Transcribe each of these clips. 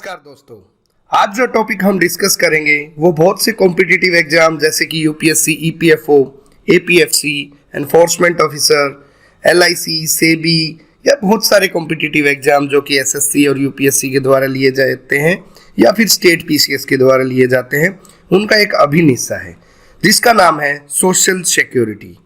नमस्कार दोस्तों। आज जो टॉपिक हम डिस्कस करेंगे वो बहुत से कॉम्पिटिटिव एग्जाम जैसे कि UPSC, EPFO, APFC, enforcement officer, LIC, SEBI या बहुत सारे कॉम्पिटिटिव एग्जाम जो कि एसएससी और यूपीएससी के द्वारा लिए जाते हैं या फिर स्टेट पीसीएस के द्वारा लिए जाते हैं, उनका एक अभिन्न हिस्सा है जिसका नाम है सोशल सिक्योरिटी।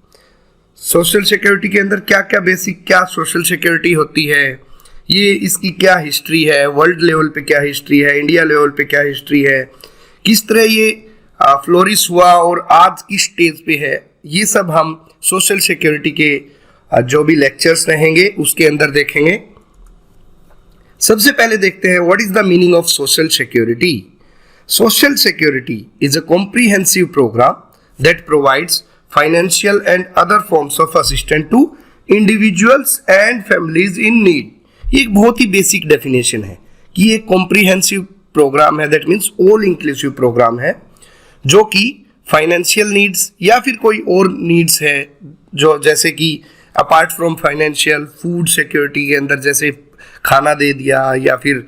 सोशल सिक्योरिटी के अंदर क्या सोशल सिक्योरिटी होती है, ये इसकी क्या हिस्ट्री है, वर्ल्ड लेवल पे क्या हिस्ट्री है, इंडिया लेवल पे क्या हिस्ट्री है, किस तरह ये फ्लोरिश हुआ और आज की स्टेज पे है, ये सब हम सोशल सिक्योरिटी के जो भी लेक्चर्स रहेंगे उसके अंदर देखेंगे। सबसे पहले देखते हैं what is the meaning of social security. Social security is a comprehensive program that provides financial and other forms of assistance to individuals and families in need. ये एक बहुत ही बेसिक डेफिनेशन है कि ये कॉम्प्रिहेंसिव प्रोग्राम है, that means all inclusive program है जो कि फाइनेंशियल नीड्स या फिर कोई और नीड्स है जो जैसे कि apart from financial, food security के अंदर जैसे खाना दे दिया या फिर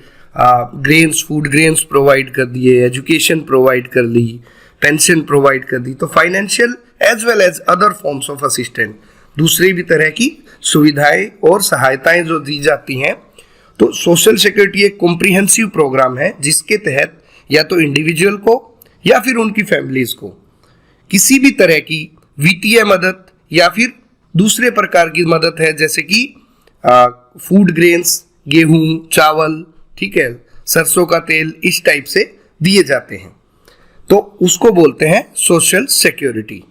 फूड ग्रेन्स प्रोवाइड कर दिए, एजुकेशन प्रोवाइड कर दी, पेंशन प्रोवाइड कर दी। तो financial as well as other forms of assistance, दूसरी भी तरह की सुविधाएं और सहायताएं जो दी जाती हैं। तो सोशल सिक्योरिटी एक कॉम्प्रिहेंसिव प्रोग्राम है जिसके तहत या तो इंडिविजुअल को या फिर उनकी फैमिलीज को किसी भी तरह की वित्तीय मदद या फिर दूसरे प्रकार की मदद है, जैसे कि फूड ग्रेन्स, गेहूं, चावल, ठीक है, सरसों का तेल, इस टाइप से दिए जाते हैं, तो उसको बोलते हैं सोशल सिक्योरिटी,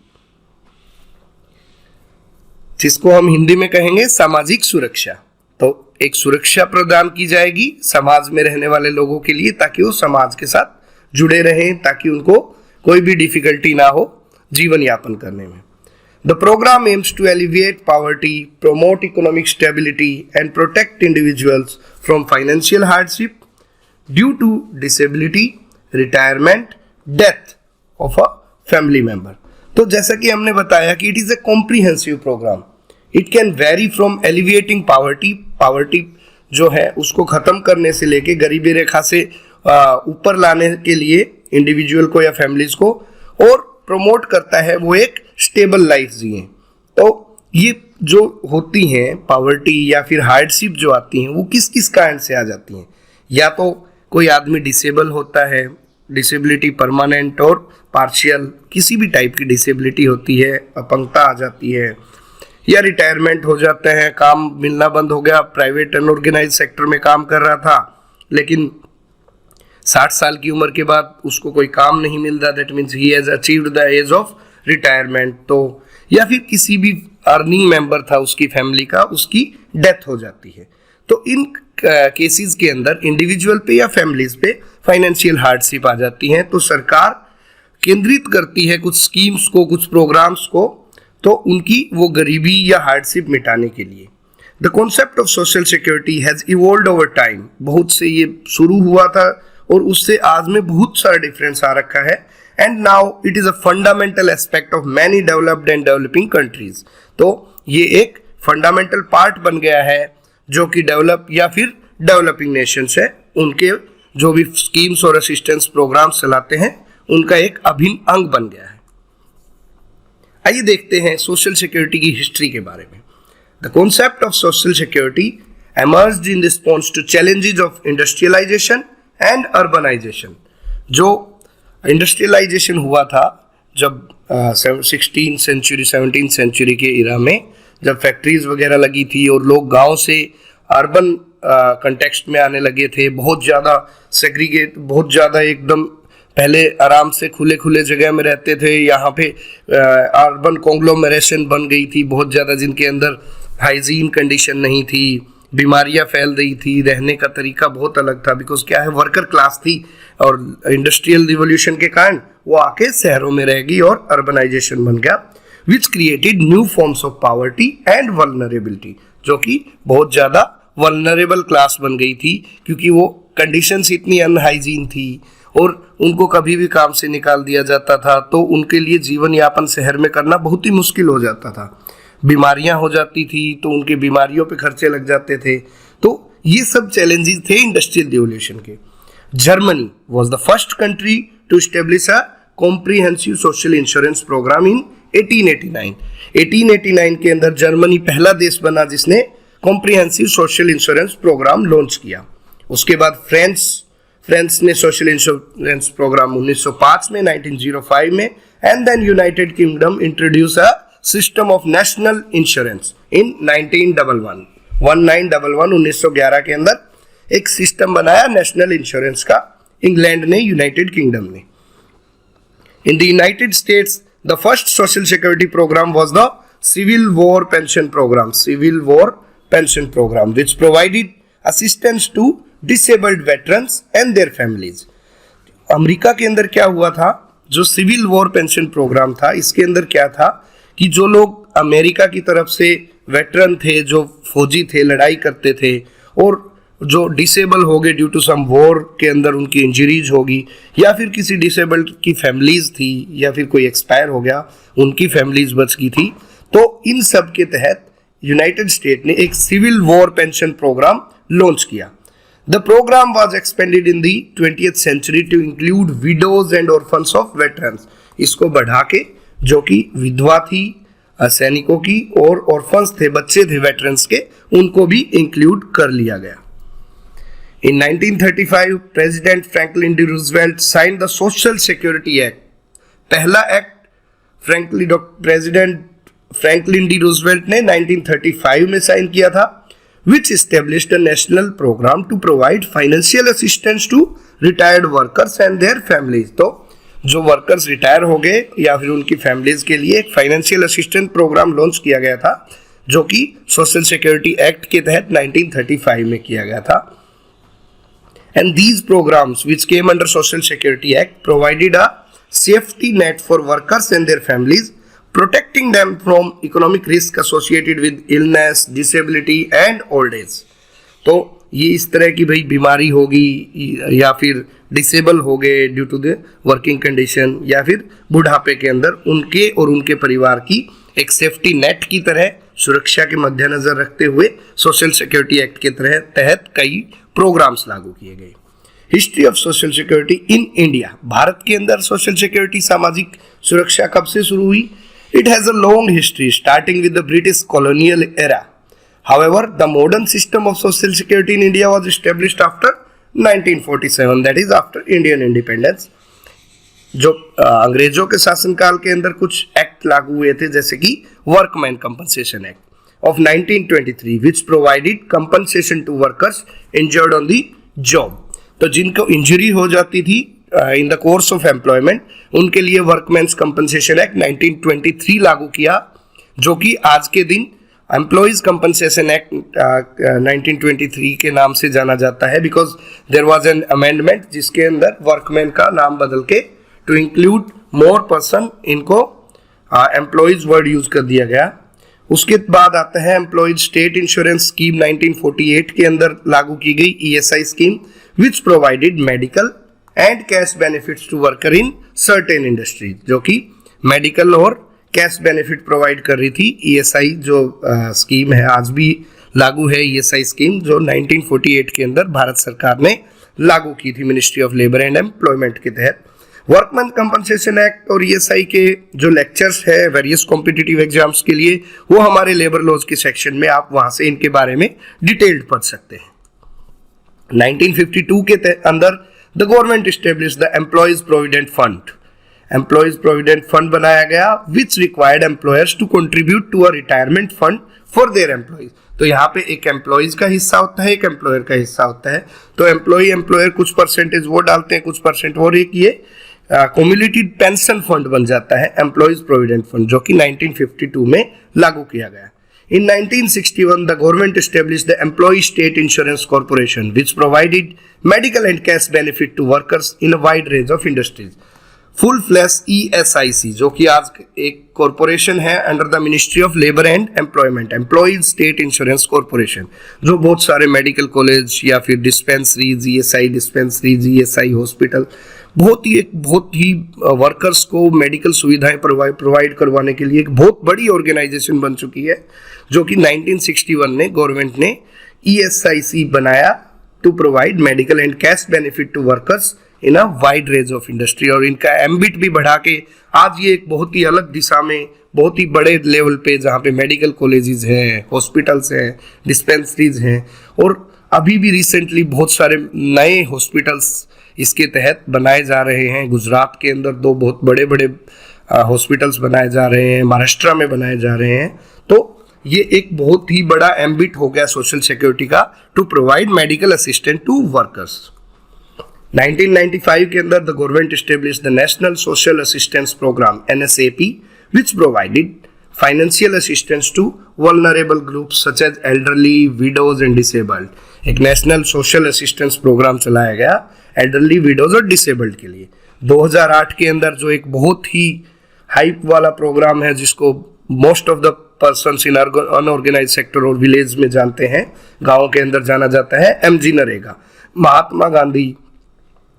जिसको हम हिंदी में कहेंगे सामाजिक सुरक्षा। तो एक सुरक्षा प्रदान की जाएगी समाज में रहने वाले लोगों के लिए ताकि वो समाज के साथ जुड़े रहें, ताकि उनको कोई भी डिफिकल्टी ना हो जीवन यापन करने में। The programme aims to alleviate poverty, promote economic stability and protect individuals from financial hardship due to disability, retirement, death of a family member. तो जैसा कि हमने बताया कि it is a comprehensive programme. It can vary from alleviating poverty जो है उसको खत्म करने से लेके गरीबी रेखा से ऊपर लाने के लिए इंडिविजुअल को या फैमिलीज को, और प्रमोट करता है वो एक स्टेबल लाइफ जिए। तो ये जो होती हैं पॉवर्टी या फिर हार्डशिप जो आती हैं वो किस किस कारण से आ जाती हैं, या तो कोई आदमी डिसेबल होता है, डिसेबिलिटी परमानेंट और पार्शियल, किसी भी टाइप की डिसेबिलिटी होती है, अपंगता आ जाती है, या रिटायरमेंट हो जाते हैं, काम मिलना बंद हो गया, प्राइवेट अनऑर्गेनाइज सेक्टर में काम कर रहा था लेकिन 60 साल की उम्र के बाद उसको कोई काम नहीं मिलता, that means he has achieved the age of retirement. तो या फिर किसी भी अर्निंग मेंबर था उसकी फैमिली का, उसकी डेथ हो जाती है। तो इन केसेस के अंदर इंडिविजुअल पे या फैमिलीज पे फाइनेंशियल हार्डशिप आ जाती है, तो सरकार केंद्रित करती है कुछ स्कीम्स को, कुछ प्रोग्राम्स को, तो उनकी वो गरीबी या हार्डशिप मिटाने के लिए। The concept of social security has evolved over time. बहुत से ये शुरू हुआ था और उससे आज में बहुत सारा डिफरेंस आ रखा है, and now it is a fundamental aspect of many developed and developing countries. तो ये एक फंडामेंटल पार्ट बन गया है जो कि डेवलप या फिर डेवलपिंग नेशंस है, उनके जो भी स्कीम्स और असिस्टेंस प्रोग्राम्स चलाते हैं उनका एक अभिन्न अंग बन गया है। आइए देखते हैं सोशल सिक्योरिटी की हिस्ट्री के बारे में। The concept of social security emerged in response to challenges of industrialization and urbanization। जो इंडस्ट्रियलाइजेशन हुआ था जब 16th सेंचुरी 17th सेंचुरी के इरा में, जब फैक्ट्रीज वगैरह लगी थी और लोग गांव से अर्बन कंटेक्स्ट में आने लगे थे, बहुत ज़्यादा सेग्रीगेट, बहुत ज़्यादा एकदम पहले आराम से खुले खुले जगह में रहते थे, यहाँ पे अर्बन कॉन्ग्लोमरेशन बन गई थी बहुत ज़्यादा, जिनके अंदर हाइजीन कंडीशन नहीं थी, बीमारियाँ फैल रही थी, रहने का तरीका बहुत अलग था, बिकॉज क्या है, वर्कर क्लास थी और इंडस्ट्रियल रिवोल्यूशन के कारण वो आके शहरों में रह गई और अर्बनाइजेशन बन गया, which created new forms of poverty and vulnerability, जो कि बहुत ज़्यादा वल्नरेबल क्लास बन गई थी क्योंकि वो कंडीशंस इतनी अनहाइजीन थी और उनको कभी भी काम से निकाल दिया जाता था, तो उनके लिए जीवन यापन शहर में करना बहुत ही मुश्किल हो जाता था। बीमारियां हो जाती थी तो उनके बीमारियों पे खर्चे लग जाते थे। तो ये सब चैलेंजेस थे इंडस्ट्रियल रिवोल्यूशन के। Germany was the first country to establish a comprehensive social insurance program in 1889. 1889 के अंदर जर्मनी पहला देश बना जिसने comprehensive social insurance program launch किया। उसके बाद फ्रांस ने सोशल इंश्योरेंस प्रोग्राम 1905 में, 1905 में, and then United Kingdom introduce a system of national insurance in 1911 1911 के अंदर एक सिस्टम बनाया नेशनल इंश्योरेंस का, इंग्लैंड ने, यूनाइटेड किंगडम ने। In the United States the first social security programme was the civil war pension programme which provided assistance to disabled veterans and their families। America के अंदर क्या हुआ था, जो सिविल वॉर पेंशन प्रोग्राम था, इसके अंदर क्या था कि जो लोग अमेरिका की तरफ से वेटरन थे, जो फौजी थे, लड़ाई करते थे, और जो डिसेबल हो गए ड्यू टू सम वॉर के अंदर उनकी इंजरीज होगी, या फिर किसी डिसेबल्ड की फैमिलीज थी, या फिर कोई एक्सपायर हो गया, उनकी फैमिलीज बच गई थी, तो इन सब के तहत यूनाइटेड स्टेट ने एक civil war pension programme launch किया। The programme was expanded in the 20th century to include widows and orphans of veterans. इसको बढ़ा के जो कि विधवा थी सैनिकों की और ऑर्फन्स थे, बच्चे थे वेटरन्स के, उनको भी इंक्लूड कर लिया गया। In 1935, President Franklin D. Roosevelt signed the Social Security Act। पहला act president Franklin D Roosevelt ने 1935 में साइन किया था, which established a national program to provide financial assistance to retired workers and their families। तो जो workers retire हो गए या फिर उनकी फैमिलीज के लिए एक फाइनेंशियल असिस्टेंस प्रोग्राम लॉन्च किया गया था, जो कि सोशल सिक्योरिटी एक्ट के तहत 1935 में किया गया था। And these programs which came under Social Security Act provided a safety net for workers and their families, protecting them from economic risk associated with illness, disability and old age। तो ये इस तरह की भाई बीमारी होगी या फिर डिसेबल हो गए due to the working condition, या फिर बुढ़ापे के अंदर उनके और उनके परिवार की एक सेफ्टी नेट की तरह सुरक्षा के मद्देनजर रखते हुए सोशल सिक्योरिटी एक्ट के तहत कई प्रोग्राम्स लागू किए गए। History of social security in India. Bharat के अंदर सोशल सिक्योरिटी सामाजिक सुरक्षा कब से शुरू हुई? It has a long history starting with the British colonial era. However the modern system of social security in India was established after 1947, that is after Indian independence. जो अंग्रेजों के शासनकाल के अंदर कुछ एक्ट लागू हुए थे, जैसे कि workman compensation act of 1923 which provided compensation to workers injured on the job। तो जिनको इंजरी हो जाती थी in the course of employment, उनके लिए वर्कमैन्स कंपनसेशन एक्ट 1923 लागू किया, जो कि आज के दिन एम्प्लॉयज कंपनसेशन एक्ट 1923 के नाम से जाना जाता है, because there was an amendment जिसके अंदर वर्कमैन का नाम बदल के टू इंक्लूड मोर पर्सन, इनको एम्प्लॉयज वर्ड यूज कर दिया गया। उसके बाद आता है एम्प्लॉयज स्टेट इंश्योरेंस स्कीम 1948 के अंदर लागू की गई ESI scheme, which provided medical and cash benefits to worker in certain industries, जो कि मेडिकल और कैश बेनिफिट प्रोवाइड कर रही थी। ESI जो स्कीम है आज भी लागू है, ESI स्कीम जो 1948 के अंदर भारत सरकार ने लागू की थी ministry of labour and employment के तहत। वर्कमैन कंपनसेशन एक्ट और ESI के जो लेक्चर्स है वेरियस कॉम्पिटिटिव एग्जाम्स के लिए, वो हमारे लेबर लॉज के सेक्शन में आप वहां से इनके बारे में डिटेल्ड पढ़ सकते हैं। 1952 के अंदर the government establish the employees provident fund. Employees provident fund बनाया गया which required employers to contribute to a retirement fund for their employees. तो यहाँ पे एक एम्प्लॉयज का हिस्सा होता है, एक एम्प्लॉयर का हिस्सा होता है। तो एम्प्लॉयर कुछ परसेंटेज वो डालते हैं, कुछ परसेंट और एक ये कम्युनिटी पेंशन फंड बन जाता है एम्प्लॉयज प्रोविडेंट फंड, जो कि 1952 में लागू किया गया। In 1961, the government established the Employee State Insurance Corporation, which provided medical and cash benefit to workers in a wide range of industries. Full flash ESIC, जो कि आज एक कॉरपोरेशन है under the ministry of labour and employment, employees state insurance corporation, जो बहुत सारे medical college या फिर dispensaries, ESI dispensaries, ESI hospital, बहुत ही वर्कर्स को मेडिकल सुविधाएं प्रोवाइड करवाने के लिए एक बहुत बड़ी ऑर्गेनाइजेशन बन चुकी है, जो कि 1961 में गवर्नमेंट ने ESIC बनाया to provide medical and cash benefit to workers in a wide range of industry. और इनका एम्बिट भी बढ़ा के आज ये एक बहुत ही अलग दिशा में, बहुत ही बड़े लेवल पे, जहाँ पे मेडिकल कॉलेजेस हैं, हॉस्पिटल्स हैं, डिस्पेंसरीज हैं, और अभी भी रिसेंटली बहुत सारे नए हॉस्पिटल्स इसके तहत बनाए जा रहे हैं। गुजरात के अंदर 2 बहुत बड़े बड़े हॉस्पिटल्स बनाए जा रहे हैं, महाराष्ट्र में बनाए जा रहे हैं। तो ये एक बहुत ही बड़ा एम्बिट हो गया सोशल सिक्योरिटी का, to provide medical assistant to workers. 1995 के अंदर the government established the national social assistance program NSAP, which provided financial assistance to vulnerable groups such as elderly, widows and disabled। एक national social assistance programme चलाया गया elderly, widows और disabled के लिए। 2008 के अंदर जो एक बहुत ही हाइप वाला प्रोग्राम है, जिसको most of the persons in unorganised sector और विलेज में जानते हैं, गाँव के अंदर जाना जाता है, MG NREGA, Mahatma Gandhi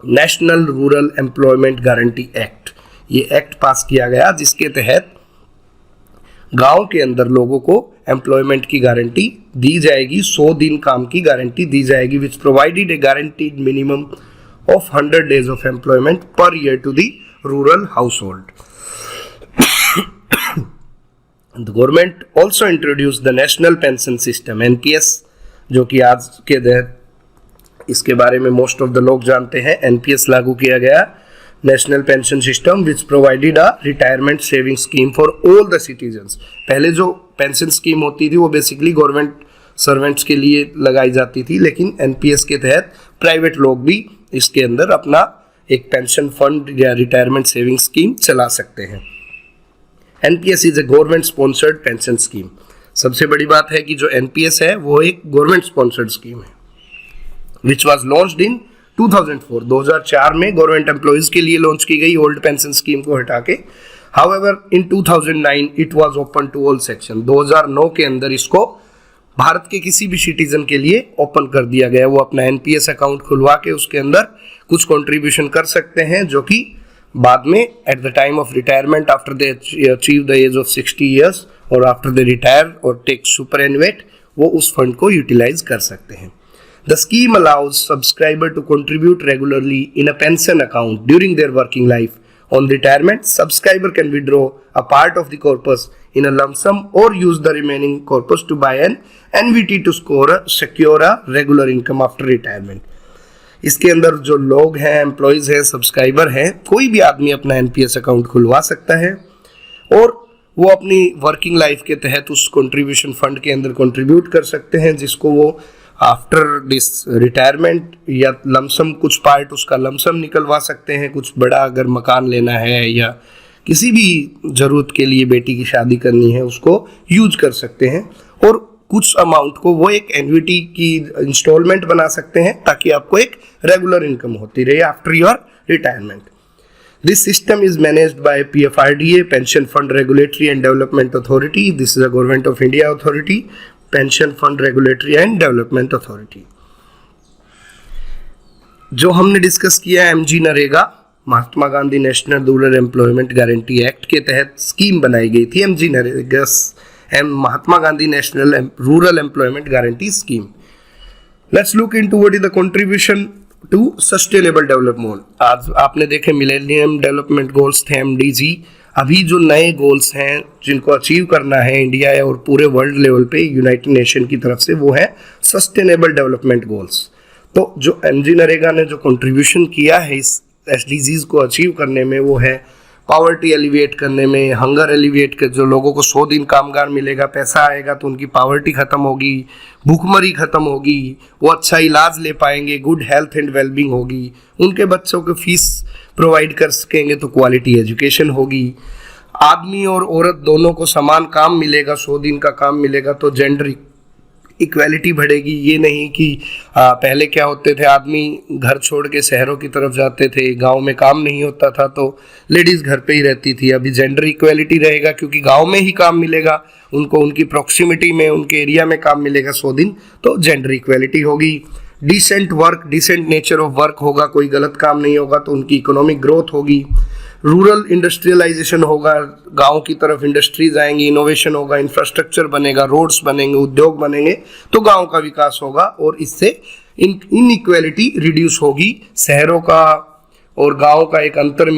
national rural employment guarantee act. ये एक्ट पास किया गया जिसके तहत गांव के अंदर लोगों को एम्प्लॉयमेंट की गारंटी दी जाएगी, 100 दिन काम की गारंटी दी जाएगी, which provided a guaranteed minimum of 100 days of employment per year to the rural household. The government also introduce the national pension system NPS, जो कि आज के तहत इसके बारे में मोस्ट ऑफ द लोग जानते हैं। NPS लागू किया गया, national pension system, which provided a retirement saving scheme for all the citizens. पहले जो पेंशन स्कीम होती थी वो बेसिकली गवर्नमेंट सर्वेंट्स के लिए लगाई जाती थी, लेकिन NPS के तहत प्राइवेट लोग भी इसके अंदर अपना एक पेंशन फंड या रिटायरमेंट सेविंग स्कीम चला सकते हैं। NPS is a government sponsored pension scheme. सबसे बड़ी बात है कि जो NPS है वो एक गवर्नमेंट स्पॉन्सर्ड स्कीम है, विच वॉज लॉन्च्ड इन 2004। 2004 में गवर्नमेंट एम्प्लॉइज के लिए लॉन्च की गई ओल्ड पेंशन स्कीम को हटा के। However in 2009 it was open to all section. 2009 के अंदर इसको भारत के किसी भी सिटीजन के लिए ओपन कर दिया गया। वो अपना NPS अकाउंट खुलवा के उसके अंदर कुछ कंट्रीब्यूशन कर सकते हैं, जो कि बाद में at the time of retirement, after they achieve the age of 60 years और आफ्टर दे रिटायर और टेक सुपरएनुएट, वो उस फंड को यूटिलाइज कर सकते हैं। The scheme allows subscriber to contribute regularly in a pension account during their working life. On retirement, subscriber can withdraw a part of the corpus in a lump sum or use the remaining corpus to buy an annuity to secure a regular income after retirement. इसके अंदर जो लोग हैं, employees हैं, subscriber हैं, कोई भी आदमी अपना NPS अकाउंट खुलवा सकता है और वो अपनी वर्किंग लाइफ के तहत उस कंट्रीब्यूशन फंड के अंदर कंट्रीब्यूट कर सकते हैं, जिसको वो आफ्टर दिस रिटायरमेंट या लमसम कुछ पार्ट उसका लमसम निकलवा सकते हैं। कुछ बड़ा अगर मकान लेना है या किसी भी ज़रूरत के लिए बेटी की शादी करनी है, उसको यूज कर सकते हैं, और कुछ अमाउंट को वो एक एन्युटी की इंस्टॉलमेंट बना सकते हैं, ताकि आपको एक रेगुलर इनकम होती रहे after your retirement. This system is managed by PFRDA, Pension Fund Regulatory and Development Authority. This is a Government of India authority, Pension Fund Regulatory and Development Authority. जो हमने डिस्कस किया MG NREGA, Mahatma Gandhi national rural employment guarantee act के तहत scheme बनाई गई थी MG NREGA, Mahatma Gandhi national rural employment guarantee scheme. Let's look into what is the contribution to sustainable development. आज आपने देखे मिलेनियम डेवलपमेंट गोल्स थे MDG, अभी जो नए गोल्स हैं जिनको अचीव करना है इंडिया और पूरे वर्ल्ड लेवल पे यूनाइटेड नेशन की तरफ से, वो है सस्टेनेबल डेवलपमेंट गोल्स। तो जो MG नरेगा ने जो कंट्रीब्यूशन किया है इस SDGs को अचीव करने में, वो है पावर्टी एलिविएट करने में, हंगर एलिविएट कर, जो लोगों को 100 दिन कामगार मिलेगा, पैसा आएगा तो उनकी पावर्टी खत्म होगी, भूखमरी खत्म होगी, वो अच्छा इलाज ले पाएंगे, गुड हेल्थ एंड वेलबींग होगी, उनके बच्चों को फीस प्रोवाइड कर सकेंगे तो क्वालिटी एजुकेशन होगी, आदमी और औरत दोनों को समान काम मिलेगा, 100 दिन का काम मिलेगा तो जेंडर इक्वालिटी बढ़ेगी। ये नहीं कि पहले क्या होते थे, आदमी घर छोड़ के शहरों की तरफ जाते थे, गांव में काम नहीं होता था तो लेडीज़ घर पे ही रहती थी। अभी जेंडर इक्वालिटी रहेगा क्योंकि गांव में ही काम मिलेगा उनको, उनकी प्रॉक्सिमिटी में, उनके एरिया में काम मिलेगा 100 दिन, तो जेंडर इक्वालिटी होगी। Decent work, decent nature of work होगा, कोई गलत काम नहीं होगा तो उनकी इकोनॉमिक ग्रोथ होगी। रूरल इंडस्ट्रियलाइजेशन होगा, गांव की तरफ इंडस्ट्रीज आएंगी, इनोवेशन होगा, इंफ्रास्ट्रक्चर बनेगा, रोड्स बनेंगे, उद्योग बनेंगे, तो गांव का विकास होगा और इससे इनइक्वालिटी रिड्यूस होगी, शहरों का और गांव का एक अंतर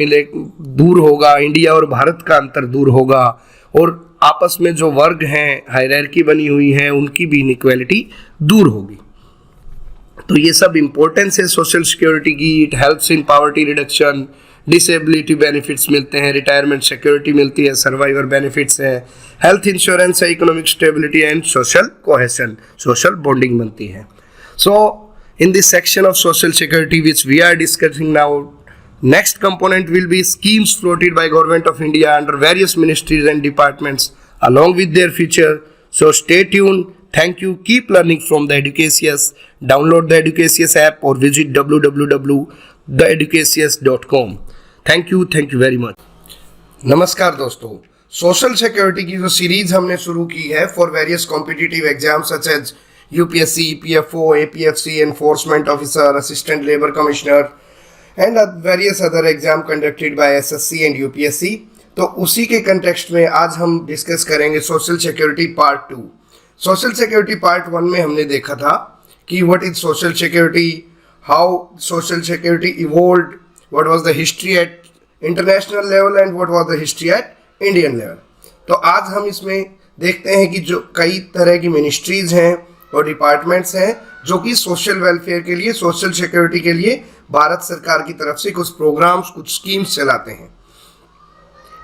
दूर होगा, इंडिया और भारत का अंतर दूर होगा, और आपस में जो वर्ग हैं, हायरार्की बनी हुई है, उनकी भी इनइक्वालिटी दूर होगी। तो ये सब इंपॉर्टेंस है सोशल सिक्योरिटी की। It helps in poverty reduction, disability benefits मिलते हैं, रिटायरमेंट सिक्योरिटी मिलती है, सर्वाइवर बेनिफिट्स है, हेल्थ इंश्योरेंस है, economic stability and social cohesion, social bonding बनती है। So in this section of social security which we are discussing now, next component will be schemes floated by Government of India under various ministries and departments along with their future. So stay tuned. Thank you. Keep learning from the Educasius. Download the Educasius app or visit www.theeducasius.com. Thank you. Thank you very much. नमस्कार दोस्तों, social security की जो series हमने शुरू की है for various competitive exams such as UPSC, PFO, APFC, enforcement officer, assistant labour commissioner and various other exam conducted by SSC and UPSC. तो उसी के कंटेक्स्ट में आज हम डिस्कस करेंगे social security part 2। Social security part 1 में हमने देखा था कि what is social security, how social security evolved, what was the history eight international level and what was the history at Indian level. तो आज हम इसमें देखते हैं कि जो कई तरह की मिनिस्ट्रीज हैं और डिपार्टमेंट्स हैं जो कि सोशल वेलफेयर के लिए, सोशल सिक्योरिटी के लिए भारत सरकार की तरफ से कुछ प्रोग्राम्स, कुछ स्कीम्स चलाते हैं।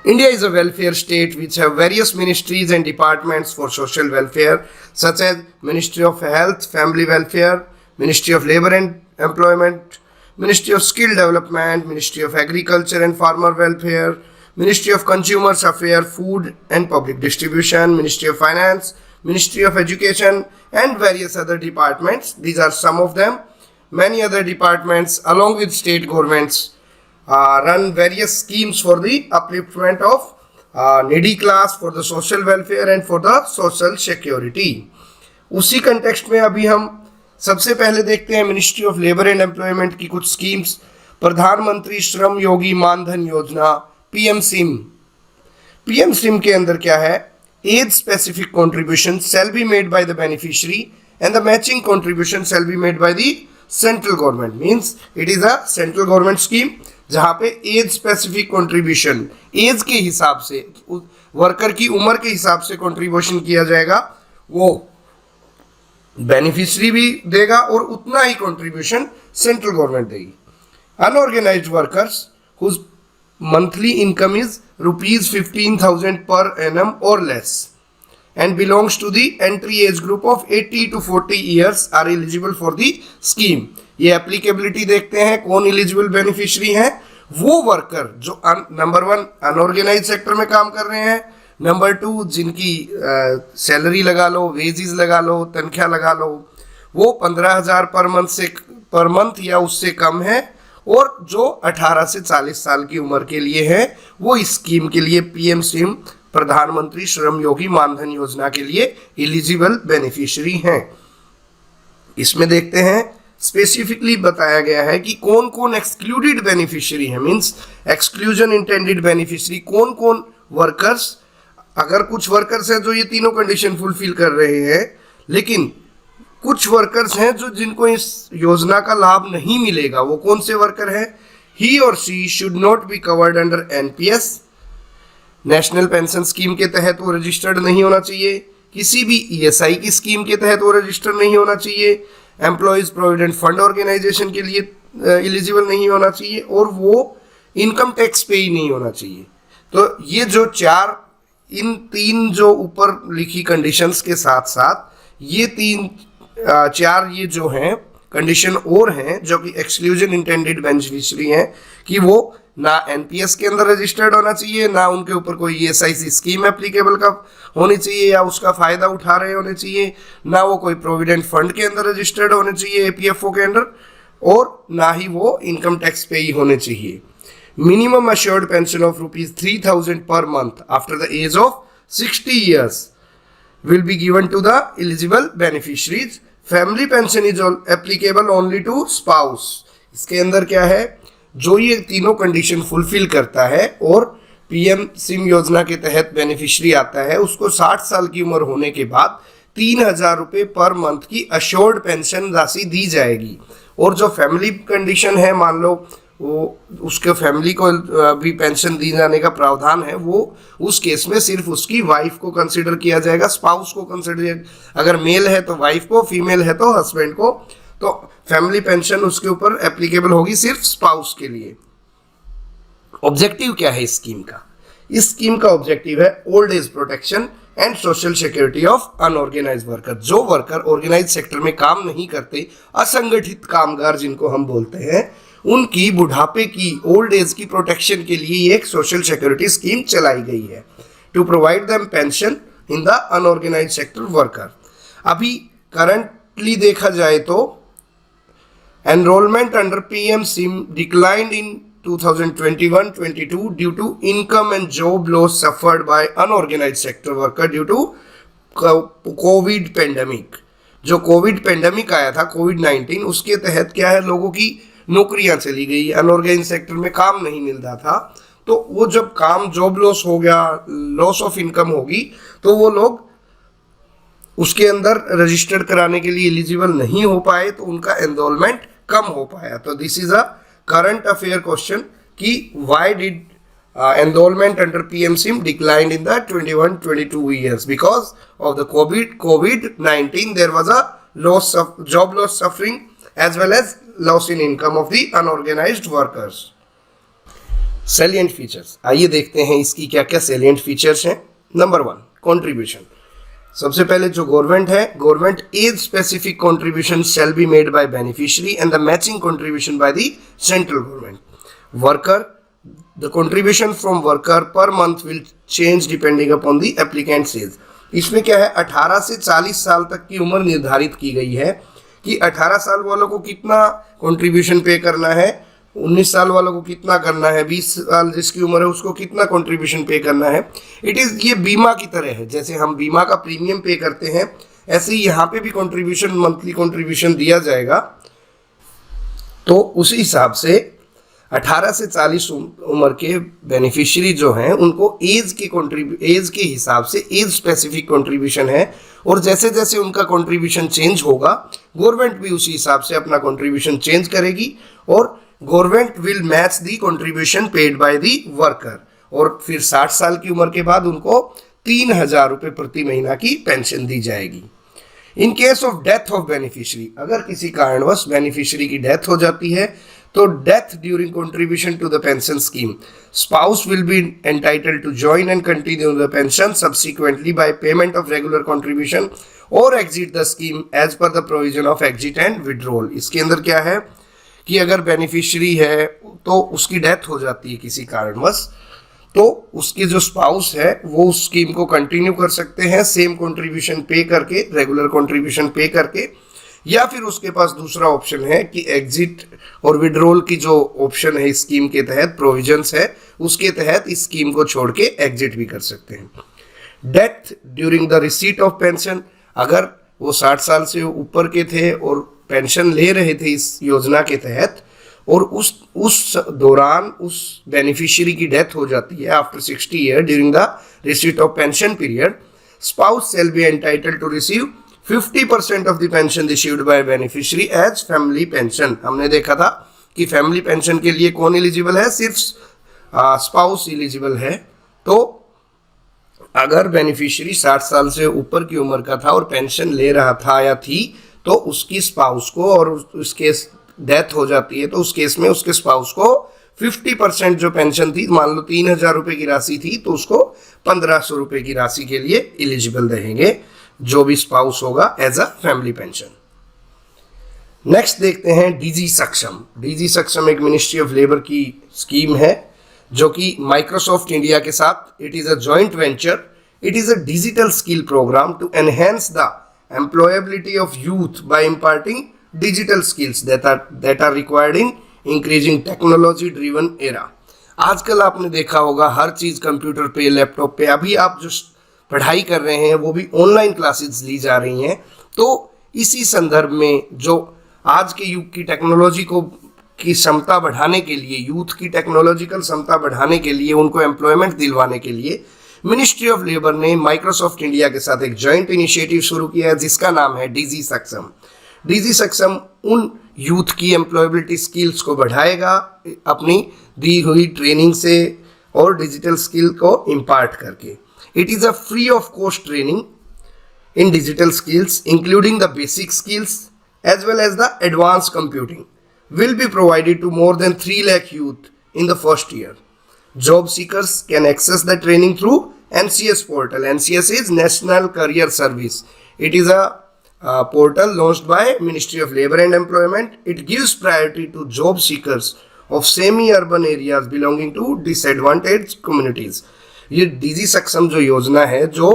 India is a welfare state which have various ministries and departments for social welfare such as Ministry of Health, Family Welfare, Ministry of Labor and Employment, Ministry of Skill Development, Ministry of Agriculture and Farmer Welfare, Ministry of Consumers Affairs, Food and Public Distribution, Ministry of Finance, Ministry of Education and various other departments. These are some of them. Many other departments along with state governments run various schemes for the upliftment of needy class, for the social welfare and for the social security. उसी context में अभी हम सबसे पहले देखते हैं ministry of labour and employment की कुछ स्कीम्स। प्रधानमंत्री श्रम योगी मानधन योजना, पीएम सिम। पीएम सिम के अंदर क्या है, age specific contribution shall be made by the beneficiary and the matching contribution shall be made by the central government. Means it is a central government scheme जहां पे as specific contribution, as के हिसाब से, worker की उम्र के हिसाब से कंट्रीब्यूशन किया जाएगा, वो बेनिफिशियरी भी देगा और उतना ही कंट्रीब्यूशन सेंट्रल गवर्नमेंट देगी। Unorganised workers whose monthly income is ₹15,000 per annum or less and belongs to the entry age group of 80 to 40 years are eligible for the scheme. ये एप्लीकेबिलिटी देखते हैं, कौन एलिजिबल बेनिफिशियरी हैं, वो worker जो number 1 unorganised sector में काम कर रहे हैं, नंबर 2 जिनकी सैलरी लगा लो, वेजेस लगा लो, तनख्वाह लगा लो, वो 15,000 पर मंथ या उससे कम है, और जो 18 से 40 साल की उम्र के लिए है वो इस स्कीम के लिए, पीएम सिम, प्रधानमंत्री श्रम योगी मानधन योजना के लिए एलिजिबल बेनिफिशियरी हैं। इसमें देखते हैं स्पेसिफिकली बताया गया है कि कौन कौन एक्सक्लूडेड बेनिफिशियरी है, मींस एक्सक्लूजन इंटेंडेड बेनिफिशियरी, कौन कौन वर्कर्स। अगर कुछ वर्कर्स हैं जो ये तीनों कंडीशन फुलफिल कर रहे हैं, लेकिन कुछ वर्कर्स हैं जो जिनको इस योजना का लाभ नहीं मिलेगा, वो कौन से वर्कर हैं, ही और she should not be covered under NPS, national pension scheme के तहत वो रजिस्टर्ड नहीं होना चाहिए, किसी भी ईएसआई की स्कीम के तहत वो रजिस्टर्ड नहीं होना चाहिए, एम्प्लॉयज प्रोविडेंट फंड ऑर्गेनाइजेशन के लिए एलिजिबल नहीं होना चाहिए, और वो इनकम टैक्स पे ही नहीं होना चाहिए। तो ये जो इन तीन जो ऊपर लिखी कंडीशंस के साथ साथ ये चार ये जो हैं कंडीशन और हैं जो कि एक्सक्लूजन इंटेंडेड बेनिफिशियरी हैं, कि वो ना एनपीएस के अंदर रजिस्टर्ड होना चाहिए, ना उनके ऊपर कोई ईएसआईसी स्कीम एप्लीकेबल का होनी चाहिए या उसका फायदा उठा रहे होने चाहिए, ना वो कोई प्रोविडेंट फंड के अंदर रजिस्टर्ड होने चाहिए एपीएफओ के अंदर, और ना ही वो इनकम टैक्स पे ही होने चाहिए। Minimum assured pension of ₹3,000 per month after the age of 60 years will be given to the eligible beneficiaries. Family pension is applicable only to spouse. इसके अंदर क्या है, जो ये तीनों कंडीशन फुलफिल करता है और पीएम सिम योजना के तहत बेनिफिशियरी आता है, उसको 60 साल की उम्र होने के बाद 3,000 रुपये पर मंथ की अश्योर्ड पेंशन राशि दी जाएगी। और जो फैमिली कंडीशन है, मान लो वो उसके फैमिली को भी पेंशन दी जाने का प्रावधान है, वो उस केस में सिर्फ उसकी वाइफ को कंसिडर किया जाएगा, स्पाउस को कंसिडर, अगर मेल है तो वाइफ को, फीमेल है तो हस्बैंड को। तो फैमिली पेंशन उसके ऊपर एप्लीकेबल होगी सिर्फ स्पाउस के लिए। ऑब्जेक्टिव क्या है इस स्कीम का? इस स्कीम का ऑब्जेक्टिव है old age protection and social security of unorganised worker. जो वर्कर ऑर्गेनाइज सेक्टर में काम नहीं करते, असंगठित कामगार जिनको हम बोलते हैं, उनकी बुढ़ापे की, ओल्ड एज की प्रोटेक्शन के लिए एक सोशल सिक्योरिटी स्कीम चलाई गई है, to provide them pension in the unorganised sector worker. अभी करंटली देखा जाए तो enrolment under PM SYM declined in 2021-22 due to income and job loss suffered by unorganized sector worker due to Covid pandemic. जो Covid pandemic आया था, कोविड-19, उसके तहत क्या है, लोगों की नौकरियां चली गई, अनऑर्गेनाइज्ड सेक्टर में काम नहीं मिलता था, तो वो जब काम, जॉब लॉस हो गया, लॉस ऑफ इनकम होगी, तो वो लोग उसके अंदर रजिस्टर्ड कराने के लिए एलिजिबल नहीं हो पाए, तो उनका एनरोलमेंट कम हो पाया। तो this is a current affair question कि why did enrollment under PM SIM declined in the 21-22 years? Because of the COVID-19, there was a loss of job loss suffering as well as loss in income of the unorganized workers. Salient features, आइए देखते हैं इसकी क्या क्या salient features हैं। Number 1, contribution। सबसे पहले जो गवर्नमेंट है, government age specific contribution shall be made by beneficiary and the matching contribution by the central government. Worker, the contribution from worker per month will change depending upon the applicant's age. इसमें क्या है, 18 से 40 साल तक की उम्र निर्धारित की गई है कि 18 साल वालों को कितना कॉन्ट्रीब्यूशन पे करना है, 19 साल वालों को कितना करना है, 20 साल जिसकी उम्र है उसको कितना कंट्रीब्यूशन पे करना है। इट इज़, ये बीमा की तरह है, जैसे हम बीमा का प्रीमियम पे करते हैं, ऐसे ही यहाँ पे भी कंट्रीब्यूशन, मंथली कंट्रीब्यूशन दिया जाएगा। तो उसी हिसाब से 18 से 40 उम्र के बेनिफिशियरी जो हैं, उनको एज के हिसाब से एज स्पेसिफिक कंट्रीब्यूशन है, और जैसे जैसे उनका कंट्रीब्यूशन चेंज होगा, गवर्नमेंट भी उसी हिसाब से अपना कंट्रीब्यूशन चेंज करेगी, और government will match the contribution paid by the worker. और फिर 60 साल की उम्र के बाद उनको 3,000 रुपये प्रति महीना की पेंशन दी जाएगी। इन case of death of beneficiary, अगर किसी कारणवश बेनिफिशियरी की डेथ हो जाती है, तो death during contribution to the pension scheme, spouse will be entitled to join and continue the pension subsequently by payment of regular contribution और exit the scheme as per the provision of exit and withdrawal. इसके अंदर क्या है कि अगर beneficiary है तो उसकी डेथ हो जाती है किसी कारणवश, तो उसके जो स्पाउस है वो उस स्कीम को कंटिन्यू कर सकते हैं सेम कंट्रीब्यूशन पे करके, रेगुलर कंट्रीब्यूशन पे करके, या फिर उसके पास दूसरा ऑप्शन है कि एग्जिट और विड्रॉल की जो ऑप्शन है इस स्कीम के तहत, प्रोविजंस है, उसके तहत इस स्कीम को छोड़ के एग्जिट भी कर सकते हैं। Death during the receipt of pension, अगर वो 60 साल से ऊपर के थे और पेंशन ले रहे थे इस योजना के तहत, और उस दौरान उस बेनिफिशियरी की डेथ हो जाती है after 60 year during the receipt of pension period, spouse shall be entitled to receive 50% of the pension received by beneficiary as family pension. हमने देखा था कि फैमिली पेंशन के लिए कौन एलिजिबल है, सिर्फ स्पाउस एलिजिबल है। तो अगर बेनिफिशियरी 60 साल से ऊपर की उम्र का था और पेंशन ले रहा था या थी, तो उसकी स्पाउस को, और उसके डेथ हो जाती है तो उस केस में उसके स्पाउस को 50% जो पेंशन थी, मान लो 3,000 रुपये की राशि थी, तो उसको 1,500 रुपये की राशि के लिए एलिजिबल रहेंगे जो भी स्पाउस होगा as a family pension. Next देखते हैं डीजी सक्षम। डीजी सक्षम एक मिनिस्ट्री ऑफ लेबर की स्कीम है जो कि माइक्रोसॉफ्ट इंडिया के साथ, it is a joint venture, it is a digital skill programme to enhance the employability of youth by imparting digital skills that are required in increasing technology driven era। आजकल आपने देखा होगा हर चीज computer पे, laptop पे, अभी आप जो पढ़ाई कर रहे हैं वो भी ऑनलाइन क्लासेस ली जा रही हैं। तो इसी संदर्भ में जो आज के युग की टेक्नोलॉजी को की क्षमता बढ़ाने के लिए, यूथ की टेक्नोलॉजिकल क्षमता बढ़ाने के लिए, उनको एम्प्लॉयमेंट दिलवाने के लिए मिनिस्ट्री ऑफ लेबर ने माइक्रोसॉफ्ट इंडिया के साथ एक जॉइंट इनिशिएटिव शुरू किया है जिसका नाम है डीजी सक्षम। डीजी सक्षम उन यूथ की एम्प्लॉयबिलिटी स्किल्स को बढ़ाएगा अपनी दी हुई ट्रेनिंग से और डिजिटल स्किल को इम्पार्ट करके। It is a free of cost training in digital skills including the basic skills as well as the advanced computing will be provided to more than 3 lakh youth in the first year. Job seekers can access the training through NCS portal. NCS is National Career Service. It is a portal launched by Ministry of Labor and Employment. It gives priority to job seekers of semi-urban areas belonging to disadvantaged communities. ये DG सक्षम जो योजना है जो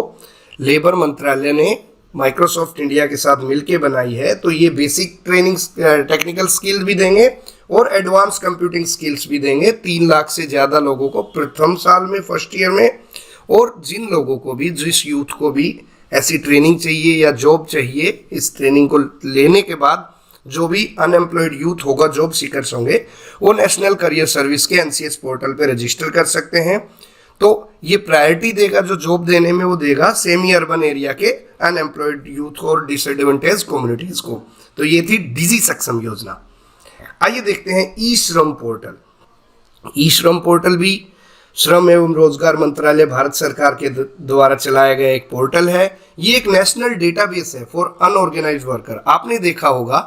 labour मंत्रालय ने Microsoft India के साथ मिलके बनाई है, तो ये बेसिक ट्रेनिंग टेक्निकल स्किल्स भी देंगे और एडवांस कंप्यूटिंग स्किल्स भी देंगे 3 लाख से ज़्यादा लोगों को प्रथम साल में, फर्स्ट ईयर में। और जिन लोगों को भी, जिस यूथ को भी ऐसी ट्रेनिंग चाहिए या जॉब चाहिए, इस ट्रेनिंग को लेने के बाद जो भी अनएम्प्लॉयड यूथ होगा, जॉब सीकर्स होंगे, वो नेशनल करियर सर्विस के एनसीएस पोर्टल पे रजिस्टर कर सकते हैं। तो ये प्रायोरिटी देगा, जो जॉब देने में वो देगा सेमी अर्बन एरिया के अनएम्प्लॉयड यूथ और डिसएडवांटेज कम्युनिटीज को। तो ये थी डीजी सक्षम योजना। आइए देखते हैं ई श्रम पोर्टल। ई श्रम पोर्टल भी श्रम एवं रोजगार मंत्रालय भारत सरकार के द्वारा चलाया गया एक पोर्टल है। ये एक नेशनल डेटाबेस है फॉर अनऑर्गेनाइज्ड वर्कर। आपने देखा होगा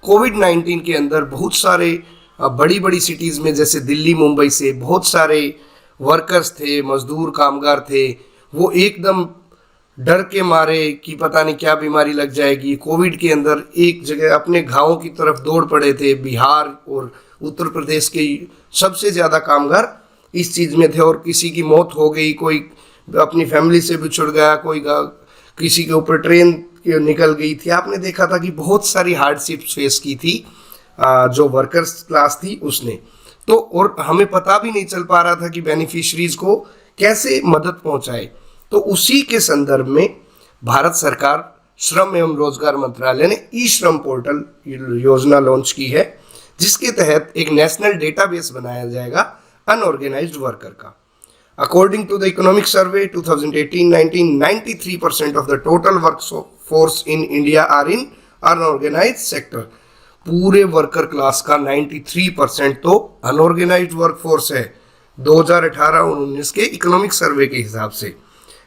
कोविड-19 के अंदर बहुत सारे बड़ी बड़ी सिटीज़ में, जैसे दिल्ली, मुंबई से बहुत सारे वर्कर्स थे, मजदूर, कामगार थे, वो एकदम डर के मारे कि पता नहीं क्या बीमारी लग जाएगी, कोविड के अंदर एक जगह अपने गाँव की तरफ दौड़ पड़े थे। बिहार और उत्तर प्रदेश के सबसे ज़्यादा कामगार इस चीज़ में थे और किसी की मौत हो गई, कोई अपनी फैमिली से बिछुड़ गया, कोई किसी के ऊपर ट्रेन निकल गई थी। आपने देखा था कि बहुत सारी हार्डशिप्स फेस की थी जो वर्कर्स क्लास थी उसने। तो और हमें पता भी नहीं चल पा रहा था कि बेनिफिशरीज को कैसे मदद पहुंचाए। तो उसी के संदर्भ में भारत सरकार श्रम एवं रोजगार मंत्रालय ने ई श्रम पोर्टल योजना लॉन्च की है, जिसके तहत एक नेशनल डेटाबेस बनाया जाएगा अनऑर्गेनाइज्ड वर्कर का। According to the economic survey 2018-19, 93% of the total workforce in India are in unorganised sector. पूरे वर्कर क्लास का 93% तो अनऑर्गेनाइज्ड वर्कफोर्स है 2018-19 के इकोनॉमिक सर्वे के हिसाब से।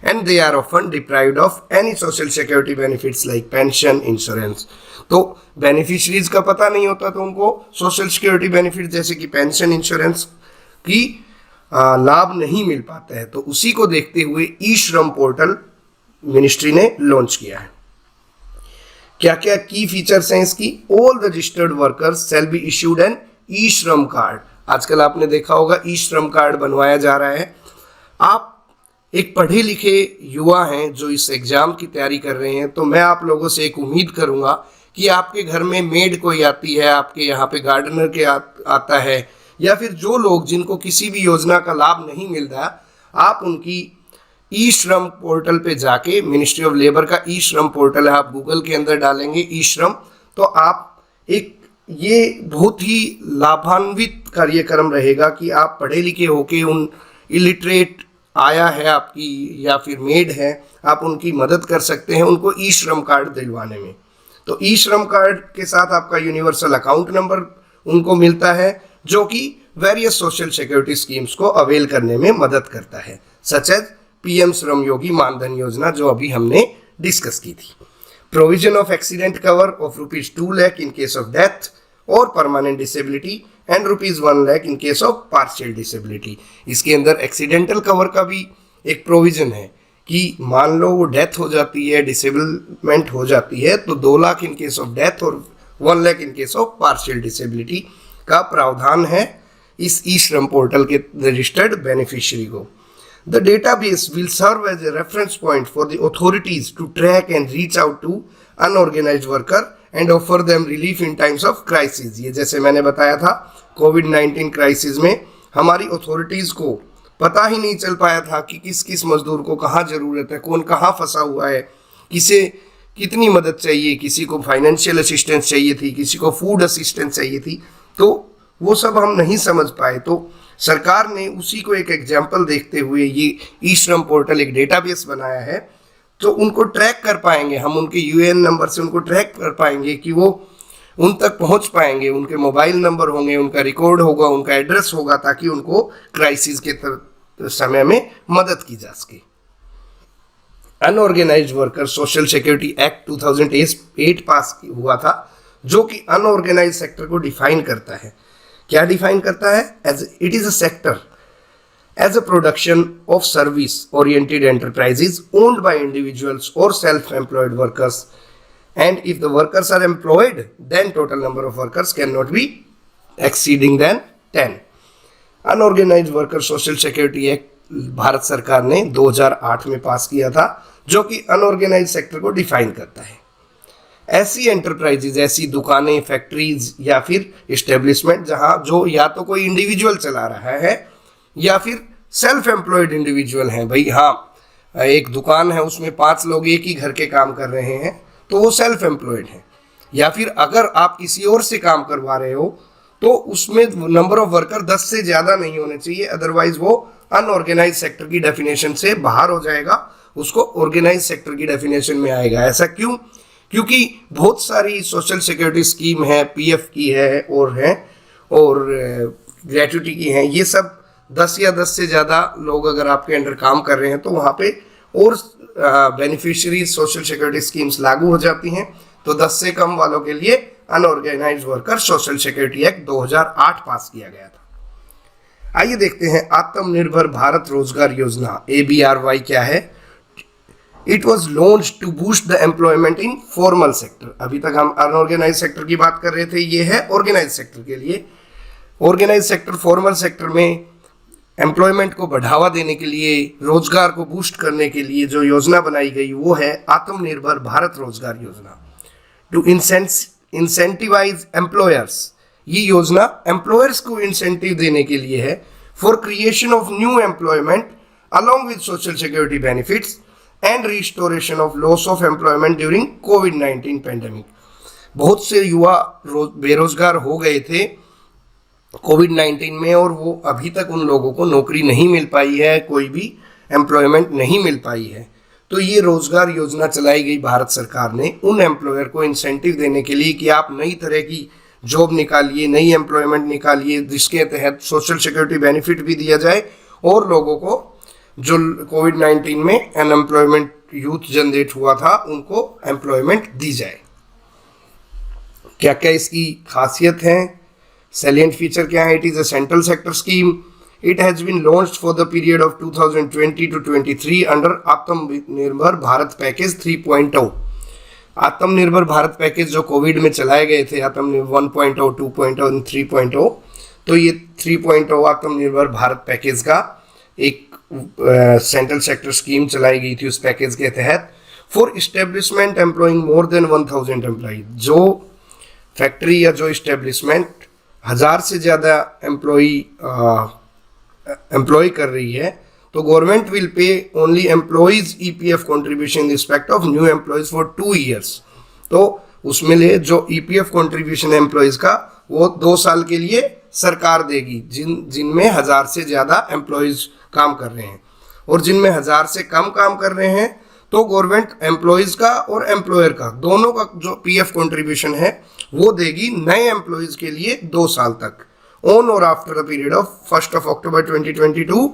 And they are often deprived of any social security benefits like pension, insurance. तो beneficiaries का पता नहीं होता तो उनको सोशल सिक्योरिटी बेनिफिट जैसे कि पेंशन, इंश्योरेंस की लाभ नहीं मिल पाता है। तो उसी को देखते हुए ई श्रम पोर्टल मिनिस्ट्री ने लॉन्च किया है। क्या क्या की फीचर्स हैं इसकी? All registered workers shall be issued an E Shram card. आजकल आपने देखा होगा ई श्रम कार्ड बनवाया जा रहा है। आप एक पढ़े लिखे युवा हैं जो इस एग्जाम की तैयारी कर रहे हैं, तो मैं आप लोगों से एक उम्मीद करूंगा कि आपके घर में मेड कोई आती है, आपके यहाँ पे गार्डनर के आता है, या फिर जो लोग जिनको किसी भी योजना का लाभ नहीं मिल रहा, आप उनकी ई श्रम पोर्टल पे जाके, मिनिस्ट्री ऑफ लेबर का ई श्रम पोर्टल है, आप गूगल के अंदर डालेंगे ई श्रम, तो आप ये बहुत ही लाभान्वित कार्यक्रम रहेगा कि आप पढ़े लिखे होके उन इलिटरेट आया है आपकी या फिर मेड है, आप उनकी मदद कर सकते हैं उनको ई श्रम कार्ड दिलवाने में। तो ई श्रम कार्ड के साथ आपका यूनिवर्सल अकाउंट नंबर उनको मिलता है, जो कि वेरियस सोशल सिक्योरिटी स्कीम्स को अवेल करने में मदद करता है, such as PM Shram Yogi Maandhan योजना जो अभी हमने डिस्कस की थी। Provision of accident cover of ₹2 lakh in case of death और permanent disability and ₹1 lakh in case of partial disability. इसके अंदर एक्सीडेंटल कवर का भी एक प्रोविजन है कि मान लो वो डेथ हो जाती है, डिसेबलमेंट हो जाती है, तो 2 lakh in case of death और 1 lakh in case of partial disability का प्रावधान है इस ई श्रम पोर्टल के रजिस्टर्ड बेनिफिशियरी को। The database will serve as a reference point for the authorities to track and reach out to unorganized worker and offer them relief in times of crisis। ये जैसे मैंने बताया था कोविड-19 क्राइसिस में हमारी authorities को पता ही नहीं चल पाया था कि किस किस मजदूर को कहाँ ज़रूरत है, कौन कहाँ फंसा हुआ है, किसे कितनी मदद चाहिए, किसी को फाइनेंशियल असिस्टेंस चाहिए थी, किसी को फूड असिस्टेंस चाहिए थी। तो वो सब हम नहीं समझ पाए। तो सरकार ने उसी को एक एग्जाम्पल देखते हुए ये ई श्रम पोर्टल एक डेटाबेस बनाया है। तो उनको ट्रैक कर पाएंगे हम, उनके यूएएन नंबर से उनको ट्रैक कर पाएंगे कि वो उन तक पहुंच पाएंगे, उनके मोबाइल नंबर होंगे, उनका रिकॉर्ड होगा, उनका एड्रेस होगा, ताकि उनको क्राइसिस के समय में मदद की जा सके। Unorganised worker social security act 2008 पास हुआ था, जो कि अनऑर्गेनाइज सेक्टर को डिफाइन करता है। क्या डिफाइन करता है? As it is a sector as a production of service oriented enterprises owned by individuals or self-employed workers, and if the workers are employed, then total number of workers cannot be exceeding than 10. Unorganized worker social security act Bharat सरकार ने 2008 में पास किया था, जो कि unorganised sector को define करता है। ऐसी एंटरप्राइजेज, ऐसी दुकानें, फैक्ट्रीज या फिर इस्टेब्लिशमेंट जहां जो या तो कोई इंडिविजुअल चला रहा है या फिर सेल्फ एम्प्लॉयड इंडिविजुअल हैं। भाई हाँ, एक दुकान है, उसमें 5 लोग एक ही घर के काम कर रहे हैं, तो वो सेल्फ एम्प्लॉयड हैं। या फिर अगर आप किसी और से काम करवा रहे हो तो उसमें नंबर ऑफ वर्कर 10 से ज़्यादा नहीं होने चाहिए, अदरवाइज वो अनऑर्गेनाइज सेक्टर की डेफिनेशन से बाहर हो जाएगा, उसको ऑर्गेनाइज सेक्टर की डेफिनेशन में आएगा। ऐसा क्यों? क्योंकि बहुत सारी सोशल सिक्योरिटी स्कीम है, पीएफ की है और ग्रेट्युटी की है। ये सब 10 या 10 से ज़्यादा लोग अगर आपके अंडर काम कर रहे हैं तो वहाँ पे और बेनिफिशियरीज सोशल सिक्योरिटी स्कीम्स लागू हो जाती हैं। तो 10 से कम वालों के लिए unorganised worker social security act 2008 pass किया गया था। आइए देखते हैं आत्मनिर्भर भारत रोजगार योजना ABRY क्या है। It was launch to boost the employment in formal sector. अभी तक हम अनऑर्गेनाइज सेक्टर की बात कर रहे थे, ये है ऑर्गेनाइज सेक्टर के लिए। ऑर्गेनाइज सेक्टर, फॉर्मल सेक्टर में एम्प्लॉयमेंट को बढ़ावा देने के लिए, रोजगार को बूस्ट करने के लिए जो योजना बनाई गई वो है आत्मनिर्भर भारत रोजगार योजना। टू इंसेंटिवाइज एम्प्लॉयर्स, ये योजना एम्प्लॉयर्स को इंसेंटिव देने के लिए है for creation of new employment along with social security benefits and restoration of loss of employment during कोविड-19 पैंडेमिक। बहुत से युवा बेरोजगार हो गए थे कोविड-19 में, और वो अभी तक उन लोगों को नौकरी नहीं मिल पाई है, कोई भी एम्प्लॉयमेंट नहीं मिल पाई है। तो ये रोजगार योजना चलाई गई भारत सरकार ने उन एम्प्लॉयर को इंसेंटिव देने के लिए कि आप नई तरह की जॉब निकालिए, नई एम्प्लॉयमेंट निकालिए, जिसके तहत सोशल सिक्योरिटी बेनिफिट भी दिया जाए और लोगों को जो कोविड-19 में अनएम्प्लॉयमेंट यूथ जनरेट हुआ था उनको एम्प्लॉयमेंट दी जाए। क्या क्या इसकी खासियत है, salient feature क्या है? It is a central sector scheme. It has been launched for the period of 2020 to 23 under आत्मनिर्भर भारत पैकेज 3.0। आत्मनिर्भर भारत पैकेज जो कोविड में चलाए गए थे, आत्मनिर्भर 1.0, 2.0 और 3.0, तो ये 3.0 आत्मनिर्भर भारत पैकेज का एक सेंट्रल सेक्टर स्कीम चलाई गई थी उस पैकेज के तहत। For establishment employing more than 1000 employ, जो फैक्ट्री या जो इस्टेब्लिशमेंट 1000 से ज़्यादा एम्प्लॉय कर रही है, तो government will pay only employees EPF contribution in respect of new employees for 2 years। तो उसमें ले जो EPF कंट्रीब्यूशन एम्प्लॉयज का वो 2 साल के लिए सरकार देगी, जिनमें 1000 से ज़्यादा एम्प्लॉयज काम कर रहे हैं। और जिनमें 1000 से कम काम कर रहे हैं तो गवर्नमेंट एम्प्लॉयज का और एम्प्लॉयर का दोनों का जो PF कंट्रीब्यूशन है वो देगी नए एम्प्लॉयज के लिए 2 साल तक, ऑन और after the period of 1 October 2022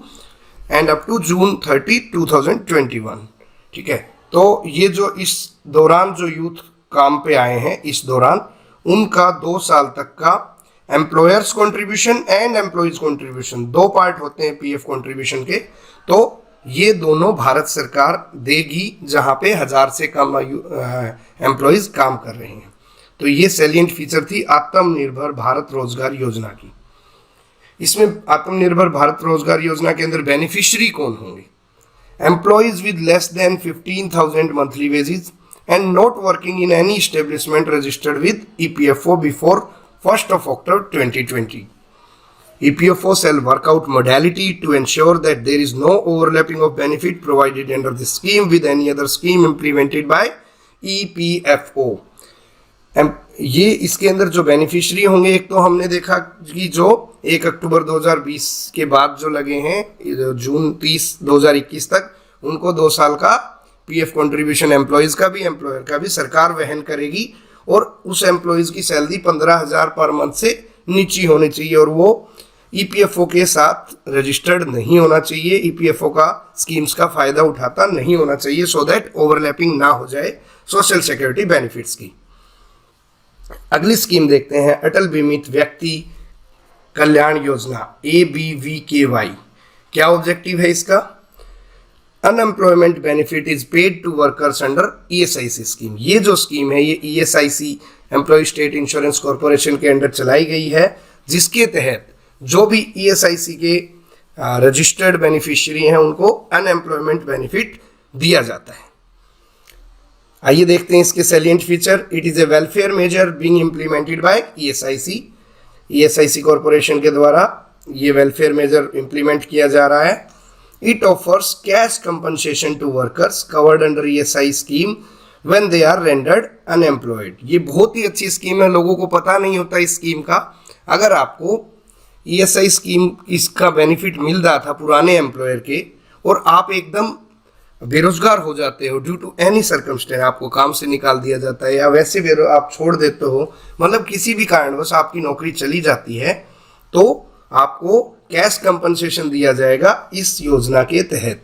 and up to June 30, 2021। ठीक है, तो ये जो इस दौरान जो यूथ काम पे आए हैं, इस दौरान उनका 2 साल तक का employers contribution and employees contribution, 2 part होते हैं PF कंट्रीब्यूशन के, तो ये दोनों भारत सरकार देगी जहां पे 1000 से कम एम्प्लॉयज काम कर रहे हैं। तो ये सैलिएंट फीचर थी आत्मनिर्भर भारत रोजगार योजना की। इसमें आत्मनिर्भर भारत रोजगार योजना के अंदर बेनिफिशियरी कौन होंगे? Employees with less than 15,000 monthly wages and not working in any establishment registered with EPFO before 1 October 2020. EPFO shall work out modality to ensure that there is no overlapping of benefit provided under the scheme with any other scheme implemented by EPFO. ये इसके अंदर जो beneficiary होंगे, एक तो हमने देखा कि जो 1 अक्टूबर 2020 के बाद जो लगे हैं जून 30 2021 तक, उनको 2 साल का पीएफ कंट्रीब्यूशन एम्प्लॉयज का भी एम्प्लॉयर का भी सरकार वहन करेगी, और उस एम्प्लॉयज की सैलरी 15,000 पर मंथ से नीचे होनी चाहिए, और वो ईपीएफओ के साथ रजिस्टर्ड नहीं होना चाहिए, ईपीएफओ का स्कीम्स का फायदा उठाता नहीं होना चाहिए, सो दैट ओवरलैपिंग ना हो जाए सोशल सिक्योरिटी बेनिफिट्स की। अगली स्कीम देखते हैं, अटल बीमित व्यक्ति कल्याण योजना ABVKY। क्या ऑब्जेक्टिव है इसका? Unemployment benefit is paid to workers under ESIC scheme. ये जो स्कीम है ये ESIC employ state insurance corporation के अंडर चलाई गई है, जिसके तहत जो भी ESIC के रजिस्टर्ड बेनिफिशियरी हैं उनको अनएम्प्लॉयमेंट बेनिफिट दिया जाता है। आइए देखते हैं इसके salient feature. It is a welfare measure being implemented by ESIC corporation के द्वारा ये वेलफेयर मेजर इम्प्लीमेंट किया जा रहा है। It offers cash compensation to workers covered under ESI scheme when they are rendered unemployed. ये बहुत ही अच्छी स्कीम है, लोगों को पता नहीं होता इस स्कीम का। अगर आपको ESI स्कीम इसका बेनिफिट मिल रहा था पुराने एम्प्लॉयर के, और आप एकदम बेरोजगार हो जाते हो ड्यू टू एनी सर्कमस्टेंस, आपको काम से निकाल दिया जाता है या वैसे आप छोड़ देते हो, मतलब किसी भी कारणवश आपकी नौकरी चली जाती है, तो आपको कैश कंपनसेशन दिया जाएगा इस योजना के तहत।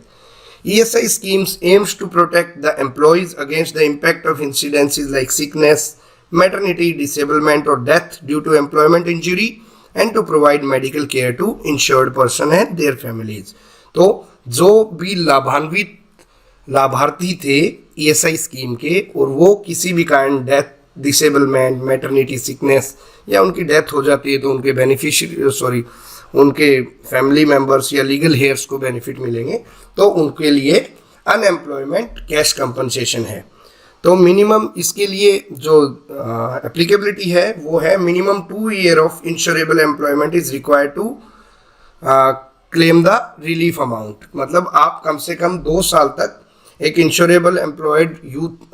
ESI schemes aims to protect the employees against the impact of incidences like sickness, maternity, disablement or death due to employment injury and to provide medical care to insured person and their families। तो जो भी लाभार्थी थे ESI scheme के, और वो किसी भी कारण डेथ, डिसेबलमेंट, मैटरनिटी, सिकनेस या उनकी डेथ हो जाती है, तो उनके बेनिफिशियरी उनके फैमिली मेंबर्स या लीगल हेयर्स को बेनिफिट मिलेंगे, तो उनके लिए अनएम्प्लॉयमेंट कैश कंपनसेशन है। तो मिनिमम इसके लिए जो एप्लीकेबिलिटी है वो है minimum 2 year of insurable employment is required to claim the relief amount. मतलब आप कम से कम 2 साल तक एक इंश्योरेबल एम्प्लॉयड यूथ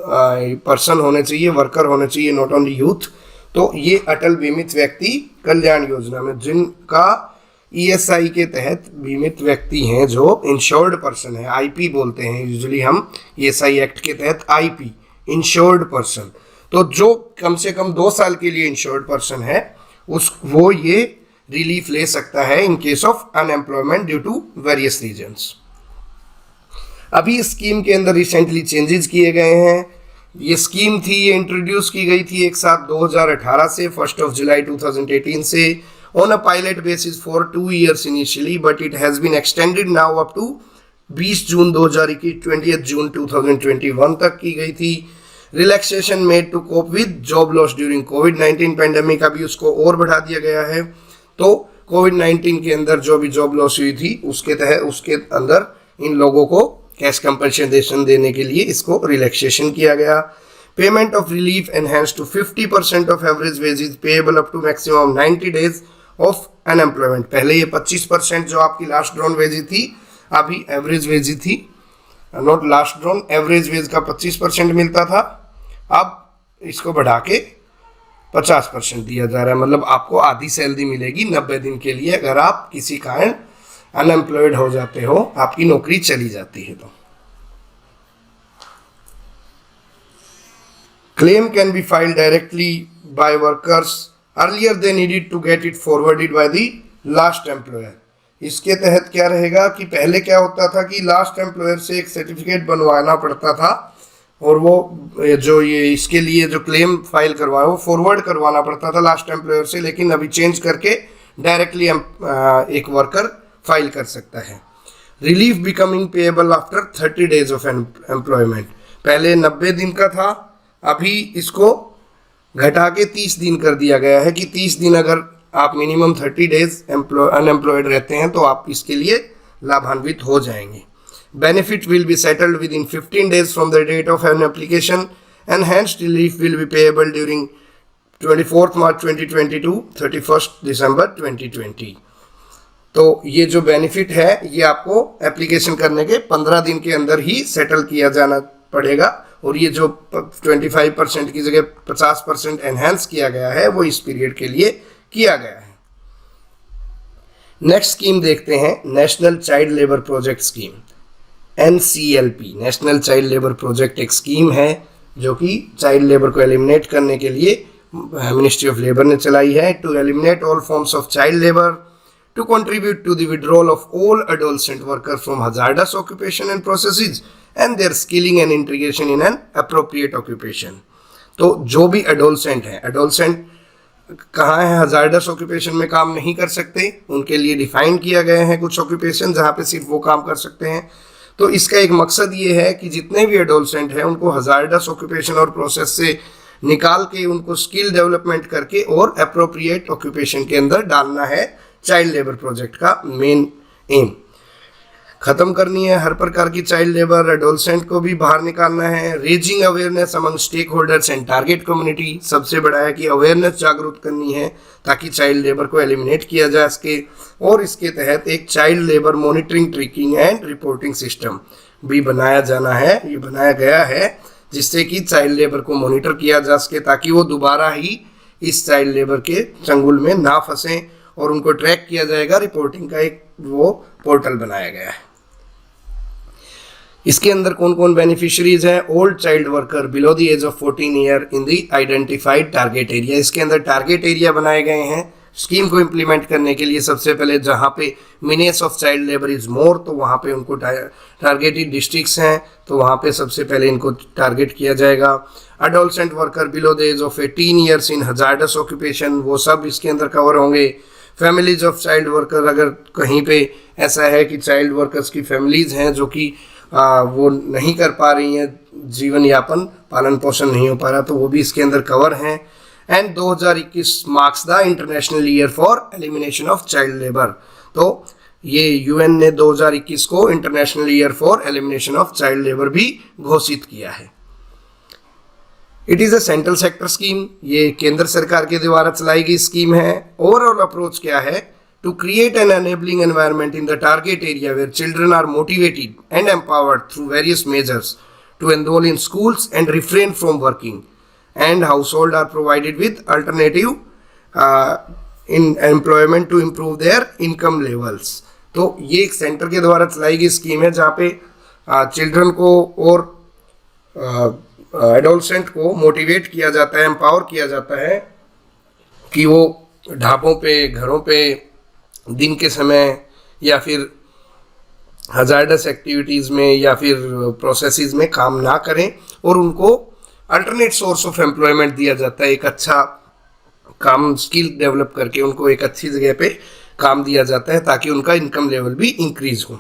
पर्सन होने चाहिए, वर्कर होने चाहिए, नॉट ओनली यूथ। तो ये अटल बीमित व्यक्ति कल्याण योजना में जिनका ESI के तहत बीमित व्यक्ति हैं, जो इंश्योर्ड पर्सन है, IP बोलते हैं यूजुअली हम ESI एक्ट के तहत, IP इंश्योर्ड पर्सन, तो जो कम से कम 2 साल के लिए इंश्योर्ड पर्सन है वो ये रिलीफ ले सकता है in case of unemployment due to various reasons. अभी इस स्कीम के अंदर रिसेंटली चेंजेस किए गए हैं। ये स्कीम थी, ये इंट्रोड्यूस की गई थी एक साथ 2018 से, 1 जुलाई 2018 से, on a pilot basis for 2 years initially, but it has been extended now up to 20 जून 2021, 20 जून 2021 तक की गई थी। Relaxation made to cope with job loss during कोविड-19 पैंडेमिक, अभी उसको और बढ़ा दिया गया है। तो कोविड-19 के अंदर जो भी जॉब लॉस हुई थी उसके तहत उसके अंदर इन लोगों को कैश कंपनसेशन देने के लिए इसको रिलैक्सेशन किया गया। Payment of relief enhance to 50% of average wages payable up to maximum 90 days of unemployment. पहले ये 25% जो आपकी लास्ट ड्रॉन वेज थी, अभी एवरेज वेज थी, not last drawn, average wage का 25% मिलता था, अब इसको बढ़ा के 50% दिया जा रहा है। मतलब आपको आधी सैलरी मिलेगी 90 दिन के लिए, अगर आप किसी कारण अनएम्प्लॉयड हो जाते हो, आपकी नौकरी चली जाती है तो। Claim can be filed directly by workers, earlier they needed to get it forwarded by the last employer. इसके तहत क्या रहेगा कि पहले क्या होता था कि लास्ट एम्प्लॉयर से एक सर्टिफिकेट बनवाना पड़ता था, और वो जो ये इसके लिए जो क्लेम फाइल करवाए वो फॉरवर्ड करवाना पड़ता था लास्ट एम्प्लॉयर से, लेकिन अभी चेंज करके डायरेक्टली एक वर्कर फाइल कर सकता है। Relief becoming payable after 30 days of employment. पहले 90 दिन का था, अभी इसको घटा के 30 दिन कर दिया गया है कि 30 दिन अगर आप मिनिमम 30 डेज अनएम्प्लॉयड रहते हैं तो आप इसके लिए लाभान्वित हो जाएंगे। Benefit will be settled within 15 days from the date of an application, enhanced relief will be payable during 24 March 2022 31 December 2020। तो ये जो बेनिफिट है ये आपको एप्लीकेशन करने के 15 दिन के अंदर ही सेटल किया जाना पड़ेगा, और ये जो 25% की जगह 50% एनहेंस किया गया है वो इस पीरियड के लिए किया गया है। नेक्स्ट स्कीम देखते हैं, national child labour project scheme, NCLP। National child labour project एक स्कीम है जो कि चाइल्ड लेबर को एलिमिनेट करने के लिए मिनिस्ट्री ऑफ लेबर ने चलाई है। To eliminate all forms of child labour, to contribute to the withdrawal of all adolescent worker from hazardous occupation and processes and their skilling and integration in an appropriate occupation. तो जो भी adolescent है, adolescent कहाँ है, hazardous occupation में काम नहीं कर सकते, उनके लिए डिफाइन किया गया है कुछ ऑक्यूपेशन जहाँ पे सिर्फ वो काम कर सकते हैं। तो इसका एक मकसद ये है कि जितने भी एडोलसेंट हैं उनको हजार्डस ऑक्यूपेशन और प्रोसेस से निकाल के उनको स्किल डेवलपमेंट करके और अप्रोप्रिएट ऑक्यूपेशन के अंदर डालना है। चाइल्ड लेबर प्रोजेक्ट का मेन एम खत्म करनी है हर प्रकार की चाइल्ड लेबर, एडोलसेंट को भी बाहर निकालना है। Raising awareness among stakeholders and target community, सबसे बड़ा है कि अवेयरनेस जागरूक करनी है ताकि चाइल्ड लेबर को एलिमिनेट किया जा सके। और इसके तहत एक child labour monitoring, tracking and reporting system भी बनाया जाना है, ये बनाया गया है जिससे कि चाइल्ड लेबर को मॉनिटर किया जा सके ताकि वो दोबारा ही इस चाइल्ड लेबर के चंगुल में ना फंसें, और उनको ट्रैक किया जाएगा। रिपोर्टिंग का एक वो पोर्टल बनाया गया है। इसके अंदर कौन कौन बेनिफिशियरीज हैं, old child worker below the age of 14 year in the identified target area. इसके अंदर टारगेट एरिया बनाए गए हैं स्कीम को इम्प्लीमेंट करने के लिए। सबसे पहले जहाँ पे menace of child labour is more, तो वहाँ पे उनको टारगेटेड डिस्ट्रिक्ट्स हैं, तो वहाँ पे सबसे पहले इनको टारगेट किया जाएगा। Adolescent worker below the age of 18 years in hazardous occupation, वो सब इसके अंदर कवर होंगे। फैमिलीज ऑफ चाइल्ड वर्कर, अगर कहीं पे ऐसा है कि चाइल्ड वर्कर्स की फैमिलीज हैं जो कि वो नहीं कर पा रही हैं जीवन यापन, पालन पोषण नहीं हो पा रहा, तो वो भी इसके अंदर कवर हैं। And 2021 marks the international year for elimination of child labour. तो ये यूएन ने 2021 को international year for elimination of child labour भी घोषित किया है। It is a central sector scheme, ये केंद्र सरकार के द्वारा चलाई गई स्कीम है। ओवरऑल अप्रोच क्या है, to create an enabling environment in the target area where children are motivated and empowered through various measures to enroll in schools and refrain from working, and households are provided with alternative in employment to improve their income levels। तो ये एक centre के द्वारा चलाई गई scheme है जहाँ पे चिल्ड्रन को और एडोलसेंट को मोटिवेट किया जाता है, एम्पावर किया जाता है कि वो ढाबों पे, घरों पे दिन के समय या फिर हजार्डस एक्टिविटीज़ में या फिर प्रोसेसेस में काम ना करें, और उनको अल्टरनेट सोर्स ऑफ एम्प्लॉयमेंट दिया जाता है। एक अच्छा काम स्किल डेवलप करके उनको एक अच्छी जगह पे काम दिया जाता है ताकि उनका इनकम लेवल भी इंक्रीज हो।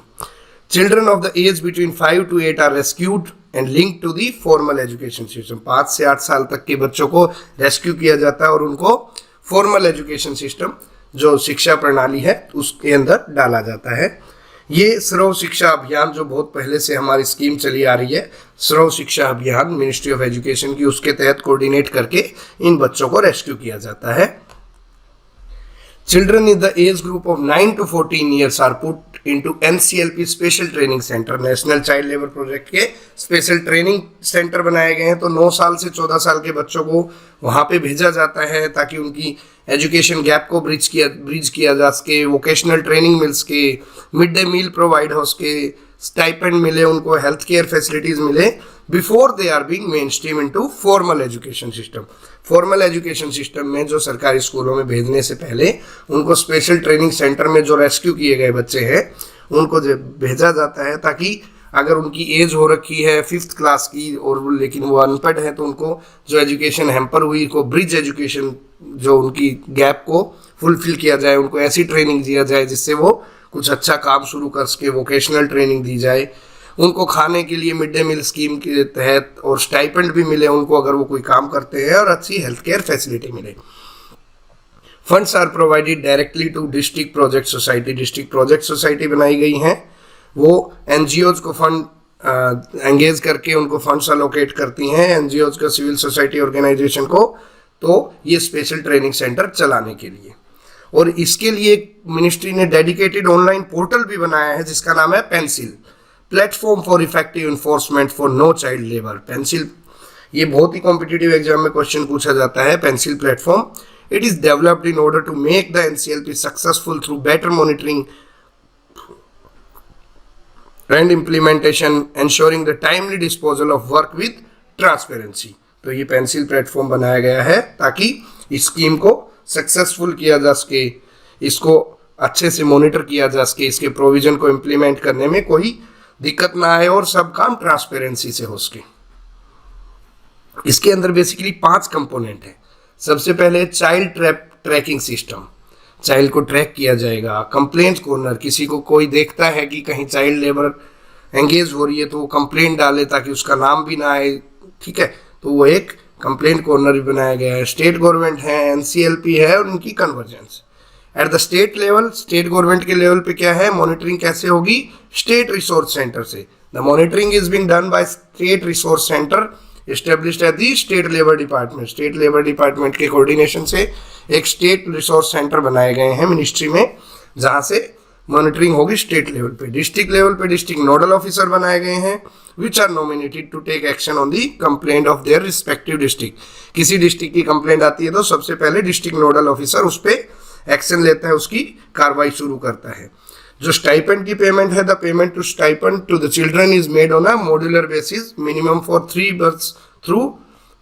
Children of the age between 5 to 8 are rescued and link to the formal education system. 5 से 8 साल तक के बच्चों को रेस्क्यू किया जाता है और उनको फॉर्मल एजुकेशन सिस्टम, जो शिक्षा प्रणाली है, उसके अंदर डाला जाता है। ये सर्व शिक्षा अभियान जो बहुत पहले से हमारी स्कीम चली आ रही है, सर्व शिक्षा अभियान मिनिस्ट्री ऑफ एजुकेशन की, उसके तहत कोऑर्डिनेट करके इन बच्चों को रेस्क्यू किया जाता है। Children in the age group of 9 to 14 years are put into NCLP special training centre. National child labour project के स्पेशल ट्रेनिंग सेंटर बनाए गए हैं। तो 9 साल से 14 साल के बच्चों को वहाँ पे भेजा जाता है ताकि उनकी एजुकेशन गैप को ब्रिज किया जा सके, वोकेशनल ट्रेनिंग मिल सके, मिड डे मील प्रोवाइड हो सके, स्टाइपेंड मिले, उनको हेल्थ केयर फैसिलिटीज़ मिले before they are being mainstream into formal education system. Formal education system में जो सरकारी स्कूलों में भेजने से पहले उनको स्पेशल ट्रेनिंग सेंटर में जो रेस्क्यू किए गए बच्चे हैं उनको भेजा जाता है ताकि अगर उनकी एज हो रखी है 5th क्लास की और लेकिन वो अनपढ़ है तो उनको जो एजुकेशन हैम्पर हुई को ब्रिज एजुकेशन, जो उनकी गैप को फुलफिल किया जाए, उनको ऐसी ट्रेनिंग दिया जाए जिससे वो कुछ अच्छा काम शुरू कर सके, वोकेशनल ट्रेनिंग दी जाए। उनको खाने के लिए मिड डे मील स्कीम के तहत और स्टाइपेंड भी मिले उनको अगर वो कोई काम करते हैं, और अच्छी हेल्थ केयर फैसिलिटी मिले। Funds are provided directly to district project society. District project society बनाई गई हैं, वो एनजीओज को फंड एंगेज करके उनको फंड्स अलोकेट करती हैं, एनजीओज का, सिविल सोसाइटी ऑर्गेनाइजेशन को, तो ये स्पेशल ट्रेनिंग सेंटर चलाने के लिए। और इसके लिए मिनिस्ट्री ने डेडिकेटेड ऑनलाइन पोर्टल भी बनाया है जिसका नाम है PENCIL. Platform for effective enforcement for no child labour. PENCIL, ये बहुत ही कॉम्पिटिटिव एग्जाम में क्वेश्चन पूछा जाता है। PENCIL platform, it is developed in order to make the NCLP successful through better monitoring and implementation, ensuring the timely disposal of work with transparency। तो ये pencil platform बनाया गया है ताकि इस स्कीम को सक्सेसफुल किया जा सके, इसको अच्छे से मॉनिटर किया जा सके, इसके प्रोविजन को इम्प्लीमेंट करने में कोई दिक्कत ना आए और सब काम ट्रांसपेरेंसी से हो सके। इसके अंदर बेसिकली 5 कंपोनेंट है। सबसे पहले चाइल्ड ट्रैकिंग सिस्टम, चाइल्ड को ट्रैक किया जाएगा। कंप्लेंट कॉर्नर, किसी को कोई देखता है कि कहीं चाइल्ड लेबर एंगेज हो रही है तो वो कंप्लेंट डाले ताकि उसका नाम भी ना आए, ठीक है, तो वो एक कंप्लेंट कॉर्नर भी बनाया गया है। स्टेट गवर्नमेंट है, एनसीएलपी है और उनकी convergence. At the state level, state government के लेवल पे क्या है, मॉनिटरिंग कैसे होगी, स्टेट रिसोर्स सेंटर से। The monitoring is being done by state resource centre established at the state labour department. State labour department के कोऑर्डिनेशन से एक स्टेट रिसोर्स सेंटर बनाए गए हैं मिनिस्ट्री में, जहां से मॉनिटरिंग होगी स्टेट लेवल पे। डिस्ट्रिक्ट लेवल पे डिस्ट्रिक्ट नोडल ऑफिसर बनाए गए हैं which are nominated to take action on the complaint of their respective district. किसी डिस्ट्रिक्ट की कंप्लेंट आती है तो सबसे पहले डिस्ट्रिक्ट नोडल ऑफिसर उस पर एक्शन लेता है, उसकी कार्रवाई शुरू करता है। जो स्टाइपेंड की पेमेंट है, the payment to stipend to the children is made on a modular basis minimum for 3 months through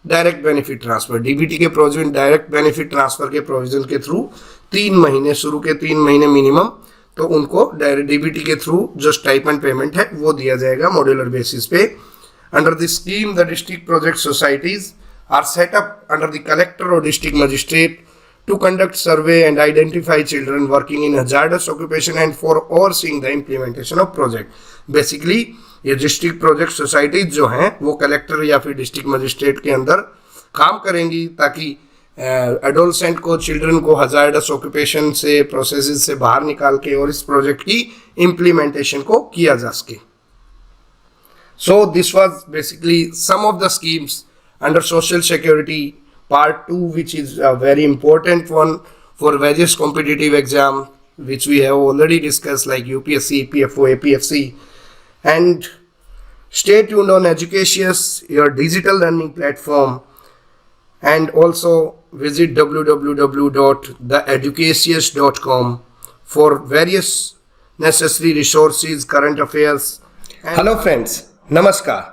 direct benefit transfer. DBT के प्रोविजन, डायरेक्ट बेनिफिट ट्रांसफर के प्रोविजन के थ्रू 3 महीने, शुरू के 3 महीने मिनिमम, तो उनको डायरेक्ट डीबीटी के थ्रू जो स्टाइपेंड पेमेंट है वो दिया जाएगा मॉड्यूलर बेसिस पे। Under this scheme the district project societies are set up under the collector और district magistrate to conduct survey and identify children working in hazardous occupation and for overseeing the implementation of project। Basically ये district project societies जो हैं वो collector या फिर district magistrate के अंदर काम करेंगी ताकि एडोलसेंट को, चिल्ड्रन को हजार्डस ऑक्यूपेशन से, प्रोसेसेस से बाहर निकाल के और इस प्रोजेक्ट की इम्प्लीमेंटेशन को किया जा सके। So this was basically some of the schemes under social security Part 2, which is a very important one for various competitive exam, which we have already discussed, like UPSC, PFO, APFC. And stay tuned on Educatious, your digital learning platform, and also visit www.theeducatious.com for various necessary resources, current affairs. Hello friends, नमस्कार।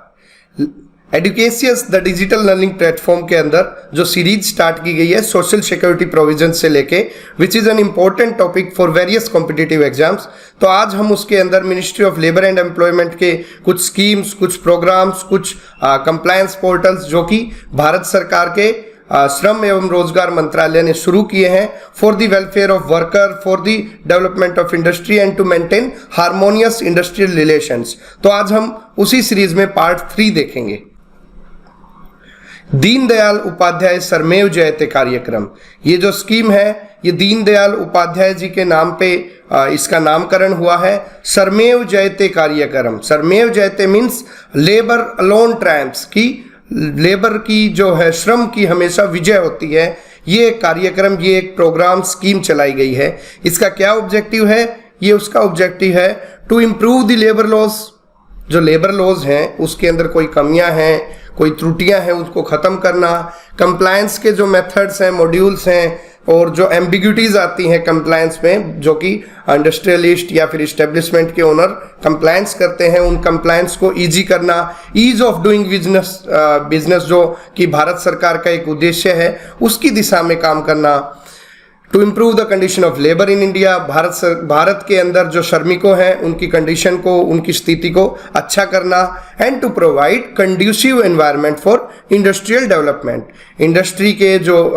एडुकेशियस the digital learning platform के अंदर जो series start की गई है social security provision से लेके, which is an important topic for various competitive exams. तो आज हम उसके अंदर ministry of labour and employment के कुछ स्कीम्स, कुछ प्रोग्राम्स, कुछ कंप्लायंस पोर्टल्स जो कि भारत सरकार के श्रम एवं रोजगार मंत्रालय ने शुरू किए हैं for the welfare of worker, for the development of industry and to maintain harmonious industrial relations. तो आज हम उसी सीरीज में पार्ट 3 देखेंगे। दीनदयाल उपाध्याय श्रमेव जयते कार्यक्रम, ये जो स्कीम है ये दीनदयाल उपाध्याय जी के नाम पे इसका नामकरण हुआ है। श्रमेव जयते कार्यक्रम, श्रमेव जयते मीन्स लेबर अलोन ट्रायम्फ्स, की लेबर की जो है, श्रम की हमेशा विजय होती है। ये एक कार्यक्रम, ये एक प्रोग्राम स्कीम चलाई गई है। इसका क्या ऑब्जेक्टिव है, ये उसका ऑब्जेक्टिव है to improve the labour laws. जो लेबर लॉज हैं उसके अंदर कोई कमियां हैं, कोई त्रुटियां हैं, उसको ख़त्म करना। कंप्लायंस के जो मेथड्स हैं, मॉड्यूल्स हैं और जो एम्बिग्यूटीज आती हैं कंप्लायंस में, जो कि इंडस्ट्रियलिस्ट या फिर इस्टेब्लिशमेंट के ओनर कंप्लायंस करते हैं, उन कंप्लायंस को इजी करना। ईज ऑफ डूइंग बिजनेस जो कि भारत सरकार का एक उद्देश्य है, उसकी दिशा में काम करना। To improve the condition of labour in India, Bharat के अंदर जो श्रमिकों हैं उनकी कंडीशन को, उनकी स्थिति को अच्छा करना। And to provide conducive environment for industrial development, industry के जो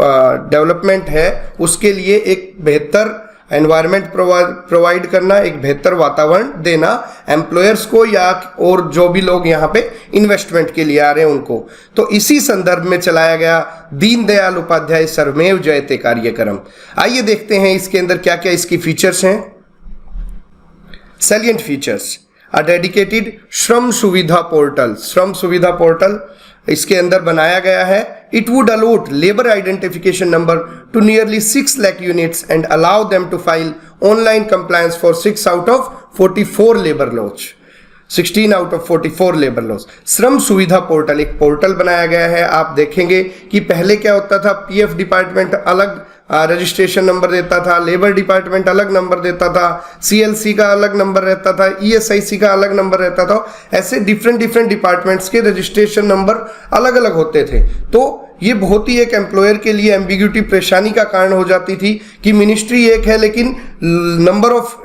डेवलपमेंट है उसके लिए एक बेहतर एनवायरनमेंट प्रोवाइड करना, एक बेहतर वातावरण देना एम्प्लॉयर्स को या और जो भी लोग यहाँ पे इन्वेस्टमेंट के लिए आ रहे हैं उनको। तो इसी संदर्भ में चलाया गया दीनदयाल उपाध्याय श्रमेव जयते कार्यक्रम। आइए देखते हैं इसके अंदर क्या क्या इसकी फीचर्स हैं। सैलिएंट फीचर्स, अ डेडिकेटेड श्रम सुविधा पोर्टल, श्रम सुविधा पोर्टल इसके अंदर बनाया गया है। It would allot labour identification number to nearly 6 lakh units and allow them to file online compliance for 6 out of 44 labour laws. 16 out of 44 labour laws. Shram Suvidha portal, एक portal बनाया गया है। आप देखेंगे कि पहले क्या होता था, पीएफ डिपार्टमेंट अलग रजिस्ट्रेशन नंबर देता था, लेबर डिपार्टमेंट अलग नंबर देता था, सीएलसी का अलग नंबर रहता था, ईएसआईसी का अलग नंबर रहता था। ऐसे डिफरेंट डिपार्टमेंट्स के रजिस्ट्रेशन नंबर अलग अलग होते थे। तो ये बहुत ही एक एम्प्लॉयर के लिए एम्बिग्यूटी, परेशानी का कारण हो जाती थी कि मिनिस्ट्री एक है लेकिन नंबर ऑफ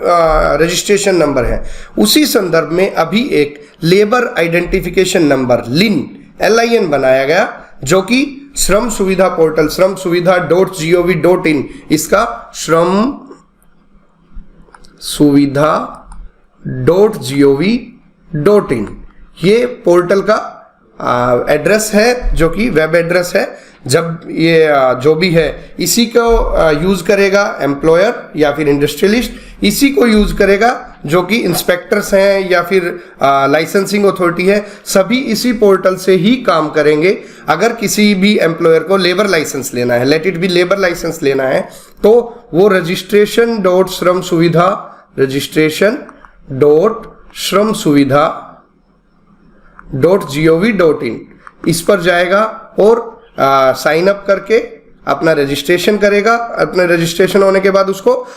रजिस्ट्रेशन नंबर है। उसी संदर्भ में अभी एक लेबर आइडेंटिफिकेशन नंबर LIN बनाया गया, जो कि श्रम सुविधा पोर्टल श्रम सुविधा .gov.in, इसका श्रम सुविधा .gov.in ये पोर्टल का एड्रेस है, जो कि वेब एड्रेस है। जब ये जो भी है इसी को यूज करेगा एम्प्लॉयर या फिर इंडस्ट्रियलिस्ट, इसी को यूज करेगा जो कि इंस्पेक्टर्स हैं या फिर लाइसेंसिंग अथॉरिटी है, सभी इसी पोर्टल से ही काम करेंगे। अगर किसी भी एम्प्लॉयर को लेबर लाइसेंस लेना है, let it be labour licence लेना है, तो वो registration.श्रम सुविधा.gov.in इस पर जाएगा और साइन अप करके अपना रजिस्ट्रेशन करेगा। अपने रजिस्ट्रेशन होने के बाद उसको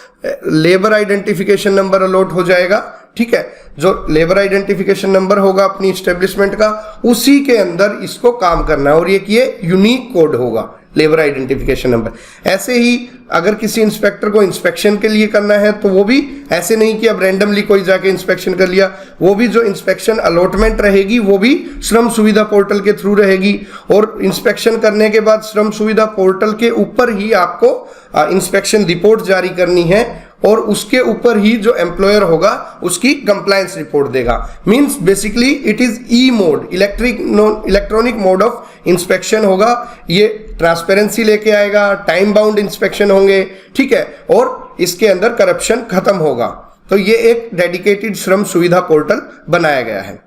लेबर आइडेंटिफिकेशन नंबर अलॉट हो जाएगा। ठीक है, जो लेबर आइडेंटिफिकेशन नंबर होगा अपनी एस्टेब्लिशमेंट का, उसी के अंदर इसको काम करना है और ये यूनिक कोड होगा, लेबर आइडेंटिफिकेशन नंबर। ऐसे ही अगर किसी इंस्पेक्टर को इंस्पेक्शन के लिए करना है तो वो भी ऐसे नहीं कि अब रैंडमली कोई जाके इंस्पेक्शन कर लिया, वो भी जो इंस्पेक्शन अलॉटमेंट रहेगी वो भी श्रम सुविधा पोर्टल के थ्रू रहेगी। और इंस्पेक्शन करने के बाद श्रम सुविधा पोर्टल के ऊपर ही आपको इंस्पेक्शन रिपोर्ट जारी करनी है और उसके ऊपर ही जो एम्प्लॉयर होगा उसकी कंप्लायंस रिपोर्ट देगा। Means basically it is E mode, electronic mode of inspection होगा। ये ट्रांसपेरेंसी लेके आएगा, टाइम बाउंड इंस्पेक्शन होंगे, ठीक है, और इसके अंदर करप्शन खत्म होगा। तो ये एक डेडिकेटेड श्रम सुविधा पोर्टल बनाया गया है।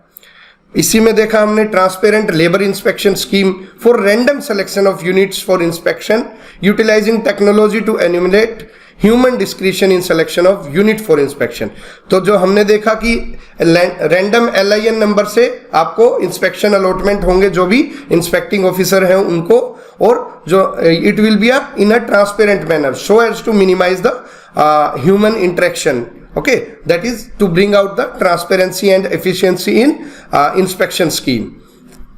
इसी में देखा हमने transparent labour inspection scheme for random selection of units for inspection utilising technology to enumerate human discretion in selection of unit for inspection. तो जो हमने देखा कि रैंडम LIN नंबर से आपको इंस्पेक्शन अलॉटमेंट होंगे, जो भी इंस्पेक्टिंग ऑफिसर हैं उनको, और जो it will be in a transparent manner so as to minimise the human interaction. Okay, that is to bring out the transparency and efficiency in inspection scheme.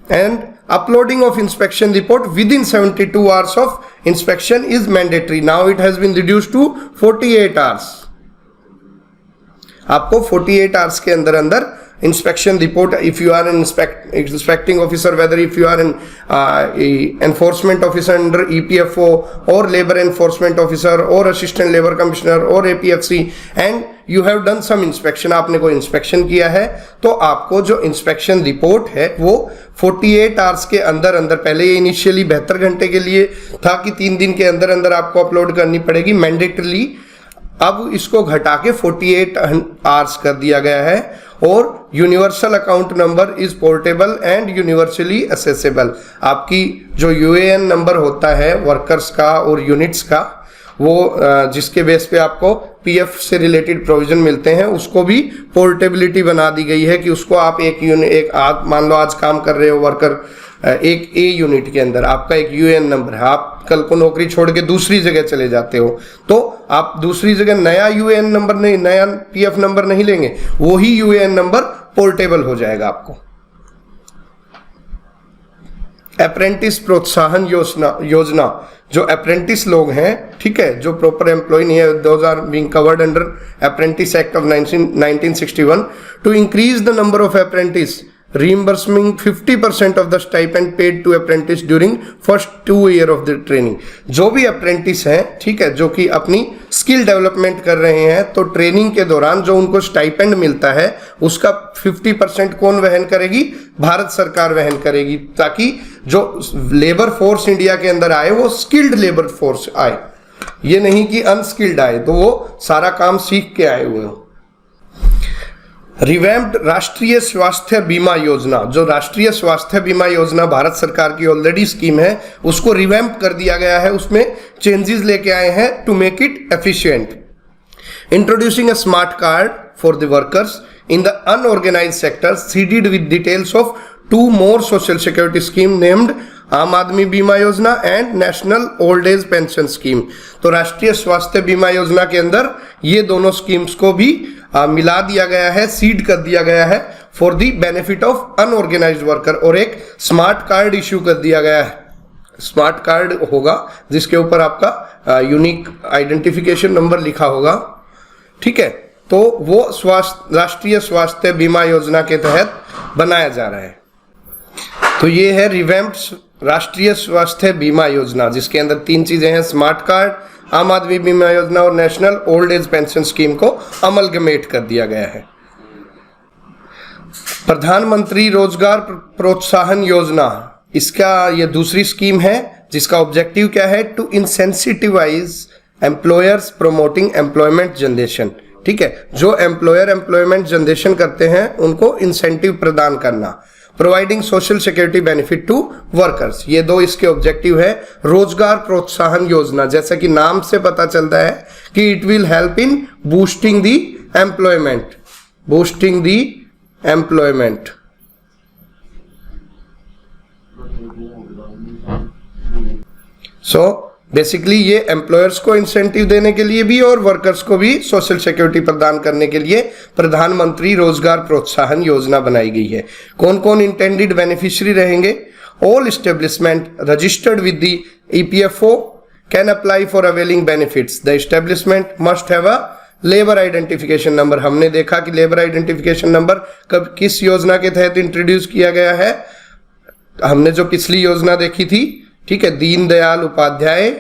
And uploading of inspection report within 72 hours of inspection is mandatory. Now it has been reduced to 48 hours. आपको 48 hours के अंदर inspection report, if you are an inspecting officer, whether if you are an enforcement officer under EPFO or labor enforcement officer or assistant labor commissioner or APFC, and you have done some inspection, आपने कोई inspection किया है, तो आपको जो inspection report है वो 48 hours के अंदर, पहले ये इनिशियली 72 घंटे के लिए था कि 3 दिन के अंदर आपको अपलोड करनी पड़ेगी मैंडेटरली। अब इसको घटा के 48 आवर्स कर दिया गया है। और universal account number is portable and universally accessible. आपकी जो UAN नंबर होता है वर्कर्स का और यूनिट्स का, वो जिसके बेस पे आपको PF से रिलेटेड प्रोविजन मिलते हैं, उसको भी पोर्टेबिलिटी बना दी गई है कि उसको आप मान लो आज काम कर रहे हो वर्कर एक A यूनिट के अंदर, आपका एक UAN नंबर है, आप कल को नौकरी छोड़ के दूसरी जगह चले जाते हो, तो आप दूसरी जगह नया UAN नंबर नहीं, नया PF नंबर नहीं लेंगे, वही UAN नंबर पोर्टेबल हो जाएगा आपको। अप्रेंटिस प्रोत्साहन योजना, जो अप्रेंटिस लोग हैं, ठीक है, जो प्रॉपर एम्प्लॉय नहीं है, those are being covered under apprentice act of 1961 to increase the number of apprentice, reimbursing 50% of the stipend paid to apprentice during first 2 years of the training। जो भी अप्रेंटिस हैं, ठीक है, जो कि अपनी स्किल डेवलपमेंट कर रहे हैं, तो ट्रेनिंग के दौरान जो उनको स्टाइपेंड मिलता है उसका 50% कौन वहन करेगी? भारत सरकार वहन करेगी, ताकि जो लेबर फोर्स इंडिया के अंदर आए वो स्किल्ड लेबर फोर्स आए, ये नहीं कि अनस्किल्ड आए, तो वो सारा काम सीख के आए हुए हो। रिवैम्प्ड राष्ट्रीय स्वास्थ्य बीमा योजना, जो राष्ट्रीय स्वास्थ्य बीमा योजना भारत सरकार की ऑलरेडी स्कीम है, उसको रिवैम्प कर दिया गया है, उसमें चेंजेस लेके आए हैं to make it efficient. Introducing a smart card for the workers, in the unorganized sector seeded with details of 2 more social security scheme named आम आदमी बीमा योजना and national old age pension scheme. तो राष्ट्रीय स्वास्थ्य बीमा योजना के अंदर ये दोनों स्कीम्स को भी मिला दिया गया है, सीड कर दिया गया है for the benefit of unorganised worker, और एक स्मार्ट कार्ड इश्यू कर दिया गया है। स्मार्ट कार्ड होगा जिसके ऊपर आपका यूनिक आइडेंटिफिकेशन नंबर लिखा होगा, ठीक है। तो वो राष्ट्रीय स्वास्थ्य बीमा योजना के तहत बनाया जा रहा है। तो ये है रिवैम्प्ड राष्ट्रीय स्वास्थ्य बीमा योजना, जिसके अंदर 3 चीजें हैं, स्मार्ट कार्ड, आम आदमी बीमा योजना और national old age pension scheme को अमलगमेट कर दिया गया है। प्रधानमंत्री रोजगार प्रोत्साहन योजना, इसका ये दूसरी स्कीम है जिसका ऑब्जेक्टिव क्या है, to incentivise employers promoting employment generation, ठीक है। जो एम्प्लॉयर एम्प्लॉयमेंट जनरेशन करते हैं उनको इंसेंटिव प्रदान करना, providing social security benefit to workers, ये 2 इसके ऑब्जेक्टिव है। रोजगार प्रोत्साहन योजना, जैसा कि नाम से पता चलता है कि it will help in boosting the employment, boosting the employment. So basically ये एम्प्लॉयर्स को इंसेंटिव देने के लिए भी और वर्कर्स को भी सोशल सिक्योरिटी प्रदान करने के लिए प्रधानमंत्री रोजगार प्रोत्साहन योजना बनाई गई है। कौन कौन इंटेंडेड बेनिफिशियरी रहेंगे, all establishment registered with the EPFO can apply for availing benefits, the establishment must have a labour identification number. हमने देखा कि लेबर आइडेंटिफिकेशन नंबर कब किस योजना के तहत इंट्रोड्यूस किया गया है, हमने जो पिछली योजना देखी थी, ठीक है, दीनदयाल उपाध्याय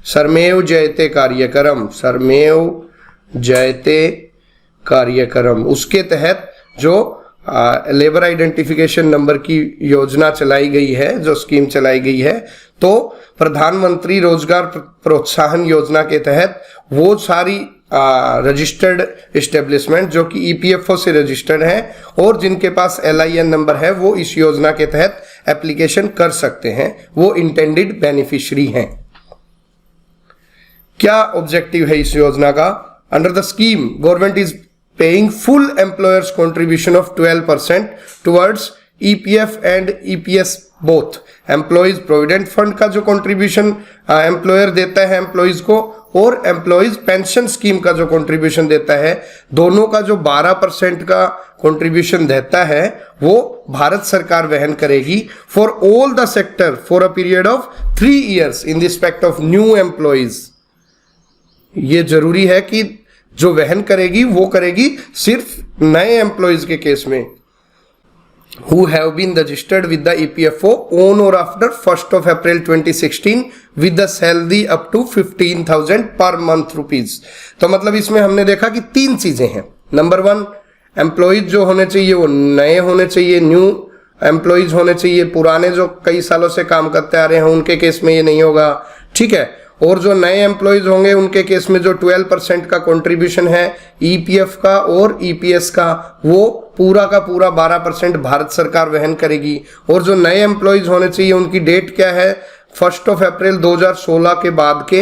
श्रमेव जयते कार्यक्रम, श्रमेव जयते कार्यक्रम, उसके तहत जो लेबर आइडेंटिफिकेशन नंबर की योजना चलाई गई है, जो स्कीम चलाई गई है, तो प्रधानमंत्री रोजगार प्रोत्साहन योजना के तहत वो सारी रजिस्टर्ड एस्टेब्लिशमेंट जो कि ईपीएफओ से रजिस्टर्ड हैं और जिनके पास एलआईएन नंबर है, वो इस योजना के तहत एप्लीकेशन कर सकते हैं, वो इंटेंडेड बेनिफिशियरी हैं। क्या ऑब्जेक्टिव है इस योजना का? Under the scheme government is paying full employers contribution of 12% towards EPF and EPS both. Employees provident fund का जो कंट्रीब्यूशन एम्प्लॉयर देता है एम्प्लॉयज को, और एम्प्लॉयज पेंशन स्कीम का जो कंट्रीब्यूशन देता है, दोनों का जो 12% का कंट्रीब्यूशन देता है वो भारत सरकार वहन करेगी for all the sector for a period of 3 years in respect of new employees. ये जरूरी है कि जो वहन करेगी वो करेगी सिर्फ नए एम्प्लॉयज के केस में, who have been registered with the EPFO on or after 1st of April 2016 with the salary up to 15,000 per month rupees। तो मतलब इसमें हमने देखा कि 3 चीजें हैं। नंबर 1, एम्प्लॉयज जो होने चाहिए वो नए होने चाहिए, न्यू एम्प्लॉयज होने चाहिए, पुराने जो कई सालों से काम करते आ रहे हैं उनके केस में ये नहीं होगा, ठीक है। और जो नए एम्प्लॉयज होंगे उनके केस में जो 12% का कंट्रीब्यूशन है ईपीएफ का और ईपीएस का, वो पूरा का पूरा 12% भारत सरकार वहन करेगी। और जो नए एम्प्लॉयज होने चाहिए उनकी डेट क्या है, 1 अप्रैल 2016 के बाद के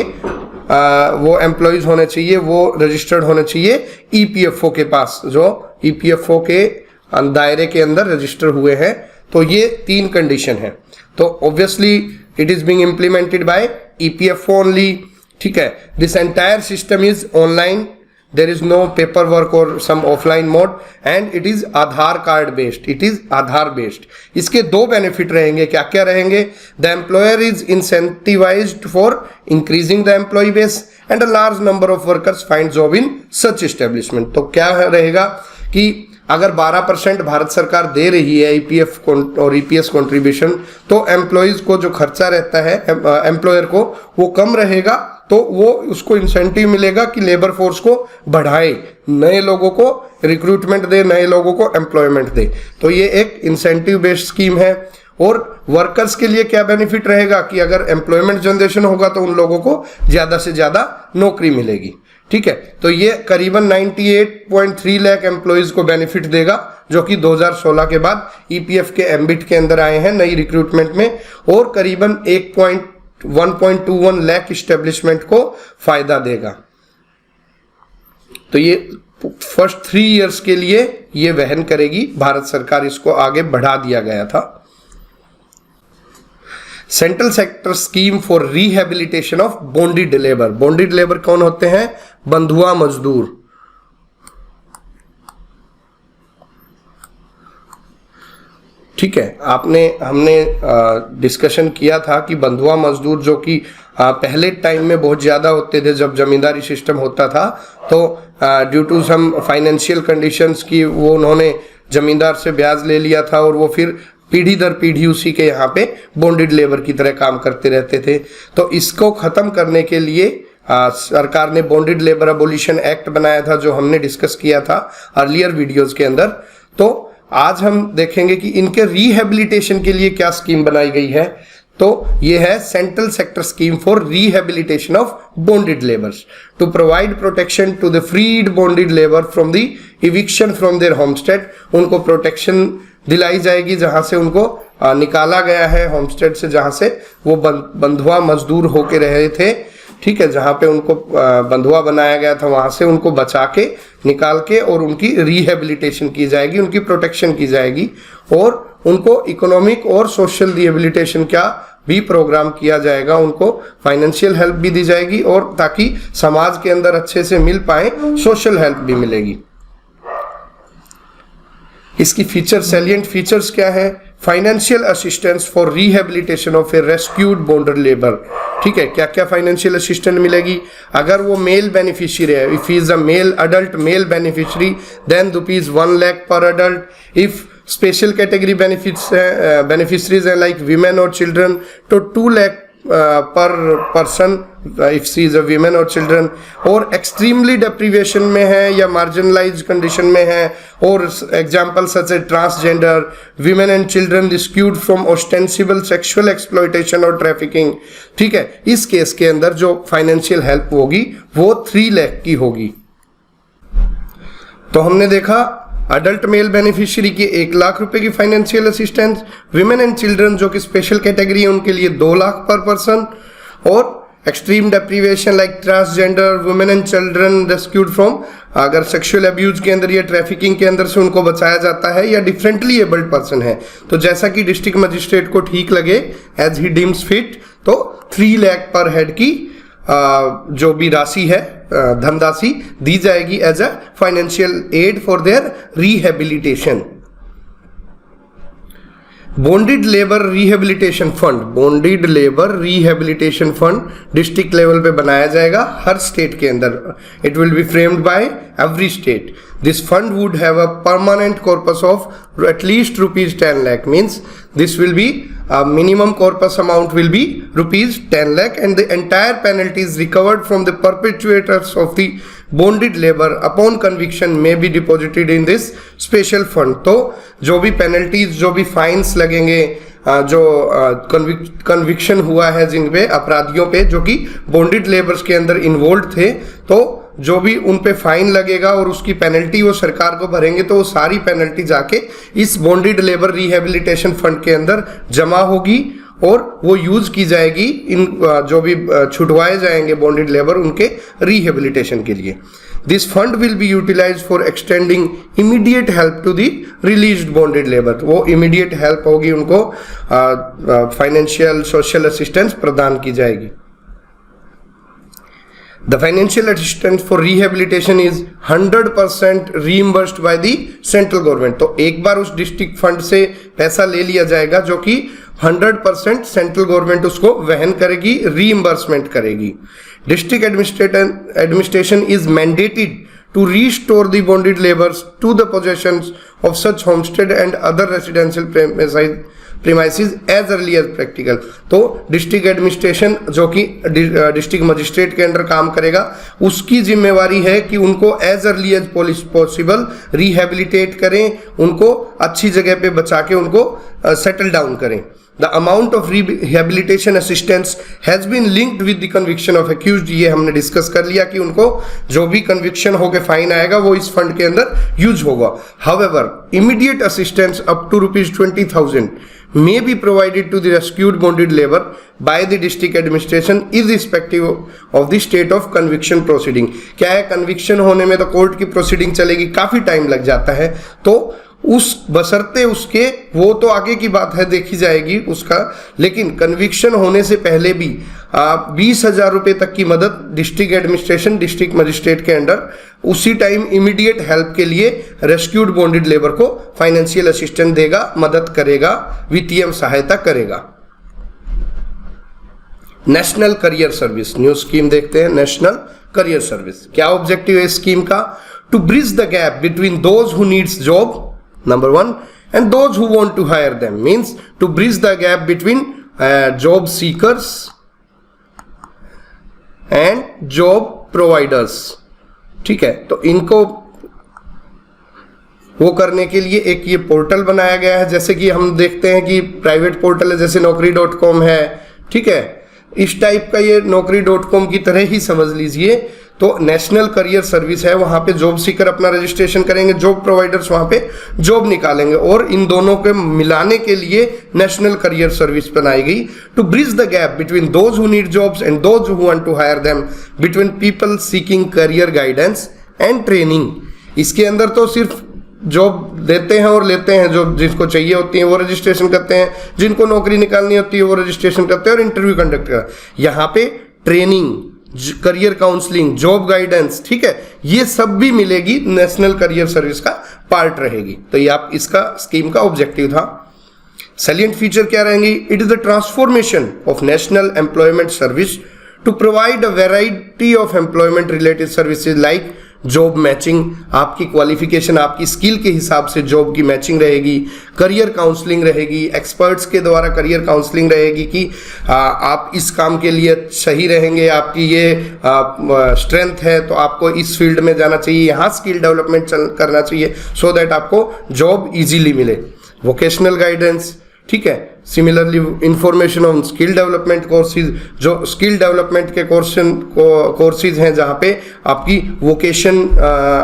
वो एम्प्लॉयज होने चाहिए, वो रजिस्टर्ड होने चाहिए ईपीएफओ के पास, जो ईपीएफओ के दायरे के अंदर रजिस्टर हुए हैं। तो ये 3 कंडीशन है। तो obviously it is being implemented by EPFO only, ठीक है। This entire system is online, there is no paper work और some offline mode, and it is Aadhaar card based, it is Aadhaar based. इसके 2 बेनिफिट रहेंगे, क्या क्या रहेंगे? The employer is incentivised for increasing the employ base and a large number of workers find job in such establishment. तो क्या रहेगा कि अगर 12% भारत सरकार दे रही है ईपीएफ और ईपीएस कंट्रीब्यूशन, तो एम्प्लॉयज को जो खर्चा रहता है एम्प्लॉयर को वो कम रहेगा, तो वो उसको इंसेंटिव मिलेगा कि लेबर फोर्स को बढ़ाए, नए लोगों को रिक्रूटमेंट दे, नए लोगों को एम्प्लॉयमेंट दे। तो ये एक इंसेंटिव बेस्ड स्कीम है। और वर्कर्स के लिए क्या बेनिफिट रहेगा कि अगर एम्प्लॉयमेंट जनरेशन होगा तो उन लोगों को ज्यादा से ज्यादा नौकरी मिलेगी, ठीक है। तो ये करीबन 98.3 लाख एम्प्लॉयज को बेनिफिट देगा, जो कि 2016 के बाद ईपीएफ के एम्बिट के अंदर आए हैं नई रिक्रूटमेंट में, और करीबन 1.21 लाख एस्टेब्लिशमेंट को फायदा देगा। तो ये फर्स्ट 3 इयर्स के लिए ये वहन करेगी भारत सरकार, इसको आगे बढ़ा दिया गया था। Central sector scheme for rehabilitation of bonded labour. Bonded labour कौन होते हैं? बंधुआ मजदूर। ठीक है, हमने डिस्कशन किया था कि बंधुआ मजदूर जो कि पहले टाइम में बहुत ज़्यादा होते थे जब जमींदारी सिस्टम होता था, तो due to some financial conditions की वो उन्होंने जमींदार से ब्याज ले लिया था और वो फिर पीढ़ी दर पीढ़ी उसी के यहाँ पे बॉन्डेड लेबर की तरह काम करते रहते थे। तो इसको ख़त्म करने के लिए सरकार ने बॉन्डेड लेबर अबोलिशन एक्ट बनाया था, जो हमने डिस्कस किया था अर्लियर वीडियोज़ के अंदर। तो आज हम देखेंगे कि इनके रिहेबिलिटेशन के लिए क्या स्कीम बनाई गई है। तो ये है central sector scheme for rehabilitation of bonded labours to provide protection to the freed bonded labour from the eviction from their homestead. उनको प्रोटेक्शन दिलाई जाएगी जहां से उनको निकाला गया है होमस्टेड से, जहां से वो बंधुआ मजदूर होके रहे थे। ठीक है, जहाँ पे उनको बंधुआ बनाया गया था वहां से उनको बचा के निकाल के और उनकी रिहेबिलिटेशन की जाएगी, उनकी प्रोटेक्शन की जाएगी और उनको इकोनॉमिक और सोशल रिहेबिलिटेशन का भी प्रोग्राम किया जाएगा। उनको फाइनेंशियल हेल्प भी दी जाएगी और ताकि समाज के अंदर अच्छे से मिल पाए, सोशल हेल्प भी मिलेगी। इसकी सैलिएंट फीचर्स क्या है? Financial assistance for rehabilitation of a rescued bonded labour. ठीक है, क्या क्या फाइनेंशियल असिस्टेंस मिलेगी? अगर वो मेल बेनिफिशियरी है, if is a male adult male beneficiary, then ₹1 lakh per adult. If special category beneficiaries है लाइक वीमेन और चिल्ड्रन, तो 2 lakh per person if she is a women और चिल्ड्रन। और एक्सट्रीमली डेप्रीवेशन में है या मार्जिनलाइज कंडीशन में है, और example such a transgender, women and children rescued from ostensible sexual exploitation और ट्रैफिकिंग। ठीक है, इस केस के अंदर जो फाइनेंशियल हेल्प होगी वो 3 लाख की होगी। तो हमने देखा अडल्ट मेल बेनिफिशियरी की 1 लाख रुपए की financial assistance, women and children जो कि स्पेशल कैटेगरी है उनके लिए 2 लाख पर पर्सन, और extreme deprivation like transgender, women and children rescued from, अगर सेक्सुअल अब्यूज के अंदर या ट्रैफिकिंग के अंदर से उनको बचाया जाता है या डिफरेंटली एबल्ड पर्सन है, तो जैसा कि डिस्ट्रिक्ट मजिस्ट्रेट को ठीक लगे एज ही डीम्स फिट, तो 3 लाख पर हेड की जो भी राशि है धनराशि दी जाएगी as a financial aid for their rehabilitation. Bonded labour rehabilitation fund, bonded labour rehabilitation fund district level पे बनाया जाएगा हर स्टेट के अंदर। It will be framed by every state. This fund would have a permanent corpus of at least ₹10 lakh, means this will be minimum corpus amount will be ₹10 lakh, and the entire penalties recovered from the perpetrators of the bonded labor upon conviction may be deposited in this special fund। तो जो भी penalties, जो भी fines लगेंगे, जो conviction हुआ है जिन पे अपराधियों पे जो कि बॉन्डेड लेबर्स के अंदर इन्वॉल्व थे, तो जो भी उन पे फाइन लगेगा और उसकी पेनल्टी वो सरकार को भरेंगे, तो वो सारी पेनल्टी जाके इस बॉन्डेड लेबर रिहेबिलिटेशन फंड के अंदर जमा होगी और वो यूज की जाएगी इन जो भी छुटवाए जाएंगे बॉन्डेड लेबर उनके रिहेबिलिटेशन के लिए। This fund will be utilise for extending immediate help to the released bonded labour. वो इमीडिएट हेल्प होगी, उनको फाइनेंशियल सोशल असिस्टेंस प्रदान की जाएगी। The financial assistance for rehabilitation is 100% reimbursed by the central government। तो एक बार उस डिस्ट्रिक्ट फंड से पैसा ले लिया जाएगा जो कि 100% सेंट्रल गवर्नमेंट उसको वहन करेगी, रीइंबर्समेंट करेगी। District administration is mandated to restore the bonded laborers to the possessions of such homestead and other residential premises as early as practical। तो डिस्ट्रिक्ट एडमिनिस्ट्रेशन जो कि डिस्ट्रिक्ट मजिस्ट्रेट के अंडर काम करेगा, उसकी जिम्मेवारी है कि उनको as early as possible rehabilitate करें, उनको अच्छी जगह पे बचा के उनको सेटल डाउन करें। The amount of rehabilitation assistance has been linked with the conviction of accused। ये हमने डिस्कस कर लिया कि उनको जो भी कन्विक्शन होकर फाइन आएगा वो इस फंड के अंदर यूज होगा। However, immediate assistance up to ₹20,000 may be provided to the rescued bonded labor by the district administration irrespective of the state of conviction proceeding। क्या है, कन्विक्शन होने में तो कोर्ट की प्रोसीडिंग चलेगी, काफी टाइम लग जाता है, तो उस बशर्ते उसके, वो तो आगे की बात है, देखी जाएगी उसका, लेकिन कन्विक्शन होने से पहले भी 20,000 रुपये तक की मदद डिस्ट्रिक्ट एडमिनिस्ट्रेशन, डिस्ट्रिक्ट मजिस्ट्रेट के अंडर उसी टाइम इमीडिएट हेल्प के लिए रेस्क्यूड बॉन्डेड लेबर को फाइनेंशियल असिस्टेंस देगा, मदद करेगा, वित्तीय सहायता करेगा। National career service, new scheme देखते हैं। नेशनल करियर सर्विस, क्या ऑब्जेक्टिव है इस स्कीम का? To bridge the gap between those who needs job, number 1, and those who want to hire them, means to bridge the gap between job seekers and job providers। ठीक है, तो इनको वो करने के लिए एक ये पोर्टल बनाया गया है, जैसे कि हम देखते हैं कि प्राइवेट पोर्टल है, जैसे naukri.com है, ठीक है, इस टाइप का ये naukri.com की तरह ही समझ लीजिए। तो नेशनल करियर सर्विस है, वहां पे जॉब सीकर अपना रजिस्ट्रेशन करेंगे, जॉब प्रोवाइडर्स वहां पे जॉब निकालेंगे, और इन दोनों के मिलाने के लिए नेशनल करियर सर्विस बनाई गई। To bridge the gap between those who need jobs and those who want to hire them, between people seeking career guidance and training. इसके अंदर तो सिर्फ जॉब देते हैं और लेते हैं, जो जिसको चाहिए होती है वो रजिस्ट्रेशन करते हैं, जिनको नौकरी निकालनी होती है वो रजिस्ट्रेशन करते हैं और इंटरव्यू कंडक्ट करते हैं। यहाँ पे training, career counselling, job guidance, ठीक है, ये सब भी मिलेगी, नेशनल करियर सर्विस का पार्ट रहेगी। तो ये आप इसका स्कीम का ऑब्जेक्टिव था। सैलिएंट फीचर क्या रहेंगी? It is the transformation of national employment service to provide a variety of employment related services like job matching, आपकी क्वालिफिकेशन, आपकी स्किल के हिसाब से जॉब की मैचिंग रहेगी, करियर काउंसलिंग रहेगी, एक्सपर्ट्स के द्वारा करियर काउंसलिंग रहेगी कि आप इस काम के लिए सही रहेंगे, आपकी ये स्ट्रेंथ है तो आपको इस फील्ड में जाना चाहिए, यहाँ स्किल डेवलपमेंट करना चाहिए, सो दैट आपको जॉब इजीली मिले। वोकेशनल गाइडेंस, ठीक है, similarly information on skill development courses, जो स्किल डेवलपमेंट के कोर्सेज हैं जहाँ पे आपकी वोकेशन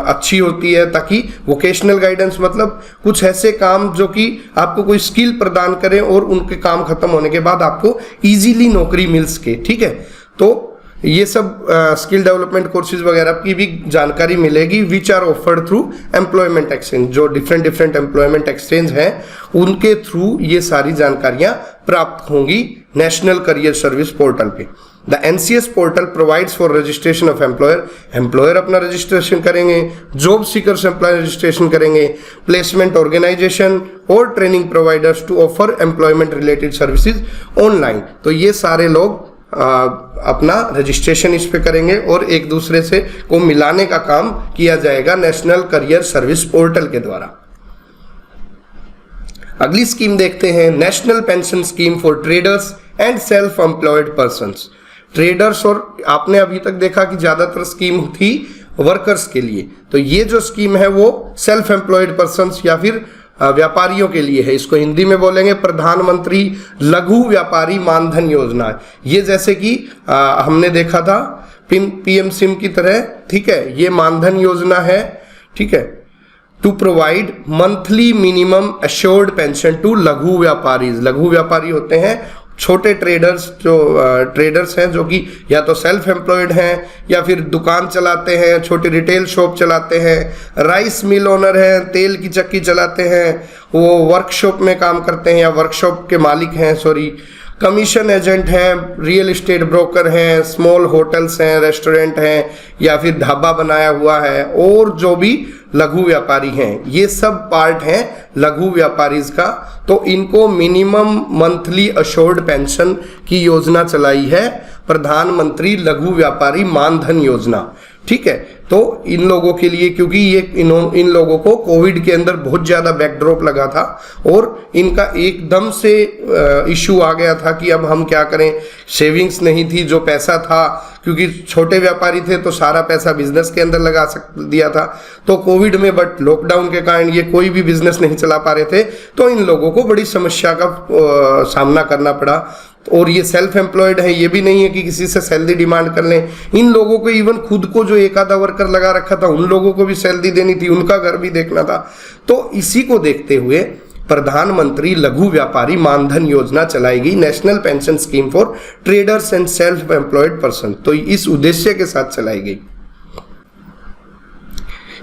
अच्छी होती है, ताकि वोकेशनल गाइडेंस मतलब कुछ ऐसे काम जो कि आपको कोई स्किल प्रदान करें और उनके काम खत्म होने के बाद आपको इजीली नौकरी मिल सके, ठीक है। तो ये सब स्किल डेवलपमेंट कोर्सेज वगैरह की भी जानकारी मिलेगी, which are offered through employment exchange, जो डिफरेंट एम्प्लॉयमेंट एक्सचेंज हैं उनके थ्रू ये सारी जानकारियां प्राप्त होंगी नेशनल करियर सर्विस पोर्टल पे। The NCS portal provides for registration of employer अपना रजिस्ट्रेशन करेंगे, जॉब सीकर्स एम्प्लॉयर रजिस्ट्रेशन करेंगे, प्लेसमेंट ऑर्गेनाइजेशन और training providers to offer employment related services online. तो ये सारे लोग अपना रजिस्ट्रेशन इस पे करेंगे और एक दूसरे से को मिलाने का काम किया जाएगा नेशनल करियर सर्विस पोर्टल के द्वारा। अगली स्कीम देखते हैं, national pension scheme for traders and self employed persons. Traders, और आपने अभी तक देखा कि ज्यादातर स्कीम थी वर्कर्स के लिए, तो ये जो स्कीम है वो सेल्फ एम्प्लॉयड पर्संस या फिर व्यापारियों के लिए है। इसको हिंदी में बोलेंगे प्रधानमंत्री लघु व्यापारी मानधन योजना। ये जैसे कि हमने देखा था PM सिम की तरह, ठीक है, ये मानधन योजना है, ठीक है, to provide monthly minimum assured pension to लघु व्यापारी। लघु व्यापारी होते हैं छोटे ट्रेडर्स, जो ट्रेडर्स हैं जो कि या तो सेल्फ एम्प्लॉयड हैं या फिर दुकान चलाते हैं, छोटी रिटेल शॉप चलाते हैं, राइस मिल ओनर हैं, तेल की चक्की चलाते हैं, वो वर्कशॉप में काम करते हैं या वर्कशॉप के मालिक हैं, कमीशन एजेंट हैं, रियल एस्टेट ब्रोकर हैं, स्मॉल होटल्स हैं, रेस्टोरेंट हैं या फिर ढाबा बनाया हुआ है, और जो भी लघु व्यापारी हैं, ये सब पार्ट हैं लघु व्यापारीज का। तो इनको मिनिमम मंथली अश्योर्ड पेंशन की योजना चलाई है प्रधानमंत्री लघु व्यापारी मानधन योजना, ठीक है। तो इन लोगों के लिए, क्योंकि ये इन लोगों को कोविड के अंदर बहुत ज़्यादा बैकड्रॉप लगा था और इनका एकदम से इशू आ गया था कि अब हम क्या करें, सेविंग्स नहीं थी, जो पैसा था, क्योंकि छोटे व्यापारी थे तो सारा पैसा बिजनेस के अंदर लगा दिया था, तो कोविड में बट लॉकडाउन के कारण ये कोई भी बिजनेस नहीं चला पा रहे थे, तो इन लोगों को बड़ी समस्या का सामना करना पड़ा। और ये सेल्फ एम्प्लॉयड है, ये भी नहीं है कि किसी से सैलरी डिमांड कर लें, इन लोगों को इवन खुद को जो एक आधा वर्कर लगा रखा था उन लोगों को भी सैलरी देनी थी, उनका घर भी देखना था। तो इसी को देखते हुए प्रधानमंत्री लघु व्यापारी मानधन योजना चलाएगी, national pension scheme for traders and self employed person. तो इस उद्देश्य के साथ चलाई गई।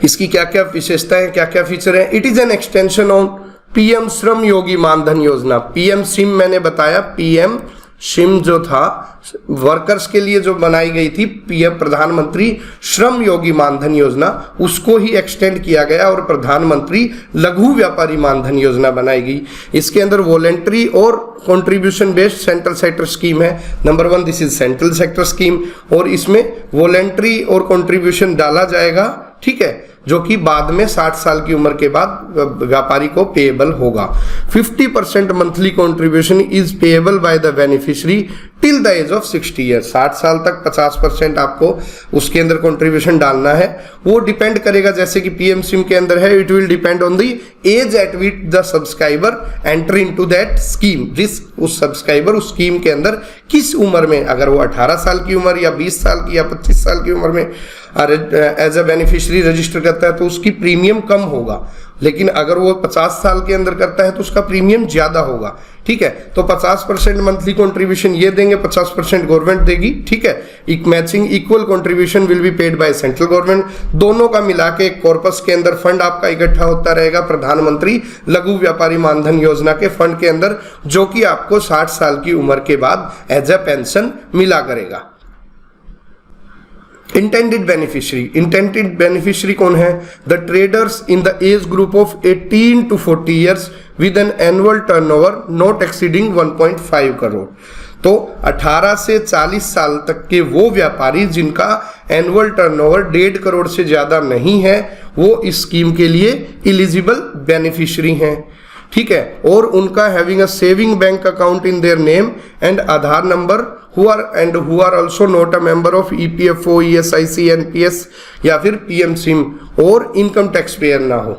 इसकी क्या क्या विशेषताएं, क्या क्या फीचर है? It is an extension on PM Shram Yogi Maandhan योजना। पीएम श्रम मैंने बताया, पीएम श्रम जो था वर्कर्स के लिए जो बनाई गई थी, पीएम प्रधानमंत्री श्रम योगी मानधन योजना, उसको ही एक्सटेंड किया गया और प्रधानमंत्री लघु व्यापारी मानधन योजना बनाई गई। इसके अंदर वॉलेंट्री और contribution based central sector scheme है। Number 1 this is central sector scheme, और इसमें वॉलेंट्री और कंट्रीब्यूशन डाला जाएगा, ठीक है, जो कि बाद में 60 साल की उम्र के बाद व्यापारी को पेएबल होगा। 50% monthly contribution is payable by the beneficiary till the age of 60 years. 60 साल तक 50% आपको उसके अंदर कंट्रीब्यूशन डालना है। वो डिपेंड करेगा, जैसे कि पीएम स्कीम के अंदर है, it will depend on the age at which the subscriber enter into that scheme. जिस उस सब्सक्राइबर उस स्कीम के अंदर किस उम्र में, अगर वो 18 साल की उम्र या 20 साल की या 25 साल की उम्र में एज अ बेनिफिशियरी रजिस्टर करता है तो उसकी प्रीमियम कम होगा, लेकिन अगर वो 50 साल के अंदर करता है तो उसका प्रीमियम ज्यादा होगा, ठीक है। तो 50% मंथली कंट्रीब्यूशन ये देंगे, 50% गवर्नमेंट देगी, ठीक है। एक matching equal contribution will be paid by central government. दोनों का मिला के कॉर्पस के अंदर फंड आपका इकट्ठा होता रहेगा प्रधानमंत्री लघु व्यापारी मानधन योजना के फंड के अंदर, जो कि आपको 60 साल की उम्र के बाद एज अ पेंशन मिला करेगा। इंटेंडेड बेनिफिशियरी कौन है? The traders in the age group of 18 to 40 years with an annual turnover not exceeding 1.5 crore. तो 18 से 40 साल तक के वो व्यापारी जिनका एनुअल टर्नओवर 1.5 करोड़ से ज्यादा नहीं है, वो इस स्कीम के लिए एलिजिबल बेनिफिशियरी हैं, ठीक है। और उनका having a saving bank account in their name and Aadhaar number who are also not a member of EPFO, ESIC, NPS या फिर PM SIM और इनकम टैक्स पेयर ना हो,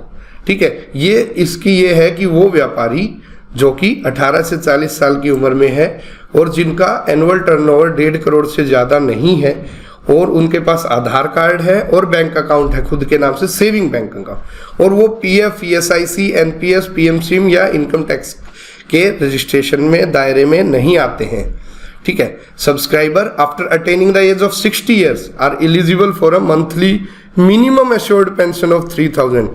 ठीक है। ये इसकी ये है कि वो व्यापारी जो कि 18 से 40 साल की उम्र में है और जिनका एनुअल टर्नओवर 1.5 करोड़ से ज़्यादा नहीं है और उनके पास आधार कार्ड है और बैंक अकाउंट है खुद के नाम से, सेविंग बैंक अकाउंट, और वो PF, ESIC, NPS, PM SIM या इनकम टैक्स के रजिस्ट्रेशन में दायरे में नहीं आते हैं, ठीक है। Subscriber after attaining the age of 60 years are eligible for a monthly minimum assured pension of 3000।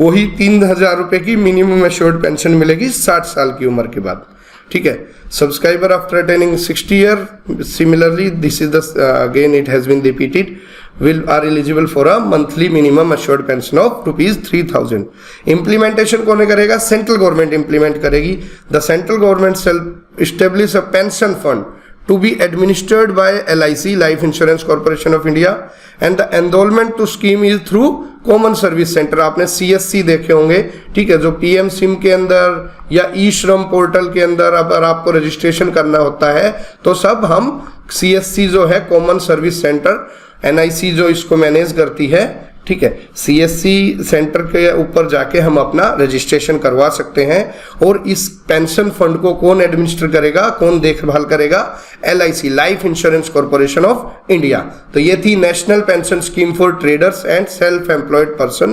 वही 3000 रुपए की मिनिमम एश्योर्ड पेंशन मिलेगी 60 साल की उम्र के बाद, ठीक है। Subscriber after attaining 60 year, similarly this is the again it has been repeated, will are eligible for a monthly minimum assured pension of ₹3000। Implementation कौन करेगा? सेंट्रल गवर्नमेंट इम्प्लीमेंट करेगी। The central government shall establish a pension fund to be administered by LIC, Life Insurance Corporation of India, and the enrollment to scheme is through common service centre. आपने CSC देखे होंगे, ठीक है, जो PM SIM के अंदर या ई श्रम पोर्टल के अंदर अगर आपको रजिस्ट्रेशन करना होता है तो सब हम CSC जो है कॉमन सर्विस सेंटर, NIC जो इसको मैनेज करती है, ठीक है, CSC सेंटर के ऊपर जाके हम अपना रजिस्ट्रेशन करवा सकते हैं। और इस पेंशन फंड को कौन एडमिनिस्टर करेगा, कौन देखभाल करेगा? LIC, life insurance corporation of India. तो ये थी national pension scheme for traders and self employed person.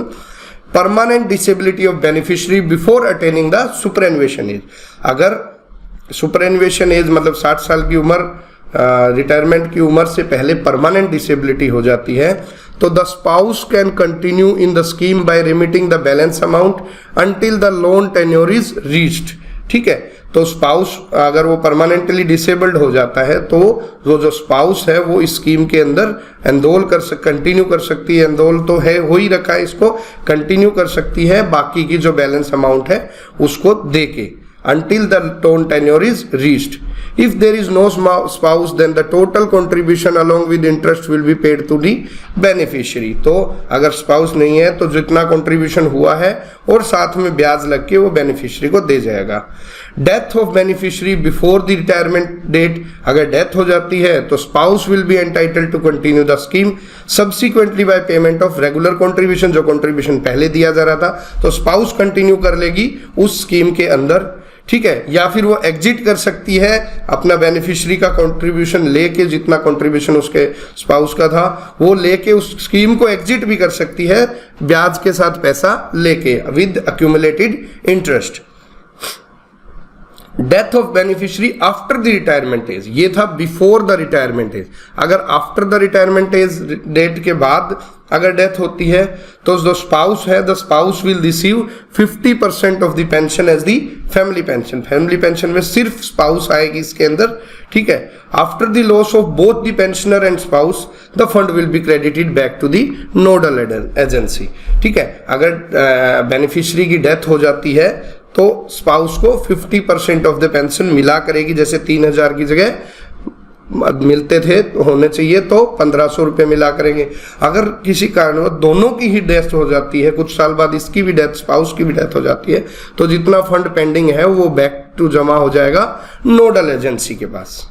Permanent disability of beneficiary before attaining the superannuation age. अगर सुपरएनुएशन एज मतलब 60 साल की उम्र, रिटायरमेंट की उम्र से पहले परमानेंट डिसेबिलिटी हो जाती है, तो the spouse can continue in the scheme by remitting the balance amount until the loan tenure is reached, ठीक है। तो स्पाउस अगर वो परमानेंटली डिसेबल्ड हो जाता है तो जो स्पाउस है वो इस स्कीम के अंदर एनरोल कंटिन्यू कर सकती है। एनरोल तो है, हो ही रखा है, इसको कंटिन्यू कर सकती है बाकी की जो बैलेंस अमाउंट है उसको दे के, until the loan tenure is reached. If there is no spouse, then the total contribution along with interest will be paid to the beneficiary. तो अगर स्पाउस नहीं है तो जितना कंट्रीब्यूशन हुआ है और साथ में ब्याज लग के वो बेनिफिशियरी को दे जाएगा। Death of beneficiary before the retirement date, अगर डेथ हो जाती है तो spouse will be entitled to continue the scheme subsequently by payment of regular contribution. जो कंट्रीब्यूशन पहले दिया जा रहा था तो स्पाउस कंटिन्यू कर लेगी उस स्कीम के अंदर, ठीक है। या फिर वो एग्जिट कर सकती है अपना बेनिफिशियरी का कंट्रीब्यूशन लेके, जितना कंट्रीब्यूशन उसके स्पाउस का था वो लेके उस स्कीम को एग्जिट भी कर सकती है ब्याज के साथ पैसा लेके with accumulated interest. Death of beneficiary after the retirement age, ये था बिफोर द रिटायरमेंट एज। अगर after the retirement age date के बाद अगर डेथ होती है तो जो स्पाउस है, the spouse will receive 50% of the pension as the family pension. Family pension में सिर्फ स्पाउस आएगी इसके अंदर, ठीक है। After the loss of both the pensioner and spouse the fund will be credited back to the nodal agency, ठीक है। अगर बेनिफिशियरी की डेथ हो जाती है तो स्पाउस को 50% ऑफ द पेंशन मिला करेगी। जैसे 3,000 की जगह मिलते थे होने चाहिए तो 1,500 रुपये मिला करेंगे। अगर किसी कारणवश दोनों की ही डेथ हो जाती है, कुछ साल बाद इसकी भी डेथ, स्पाउस की भी डेथ हो जाती है, तो जितना फंड पेंडिंग है वो बैक टू जमा हो जाएगा नोडल एजेंसी के पास।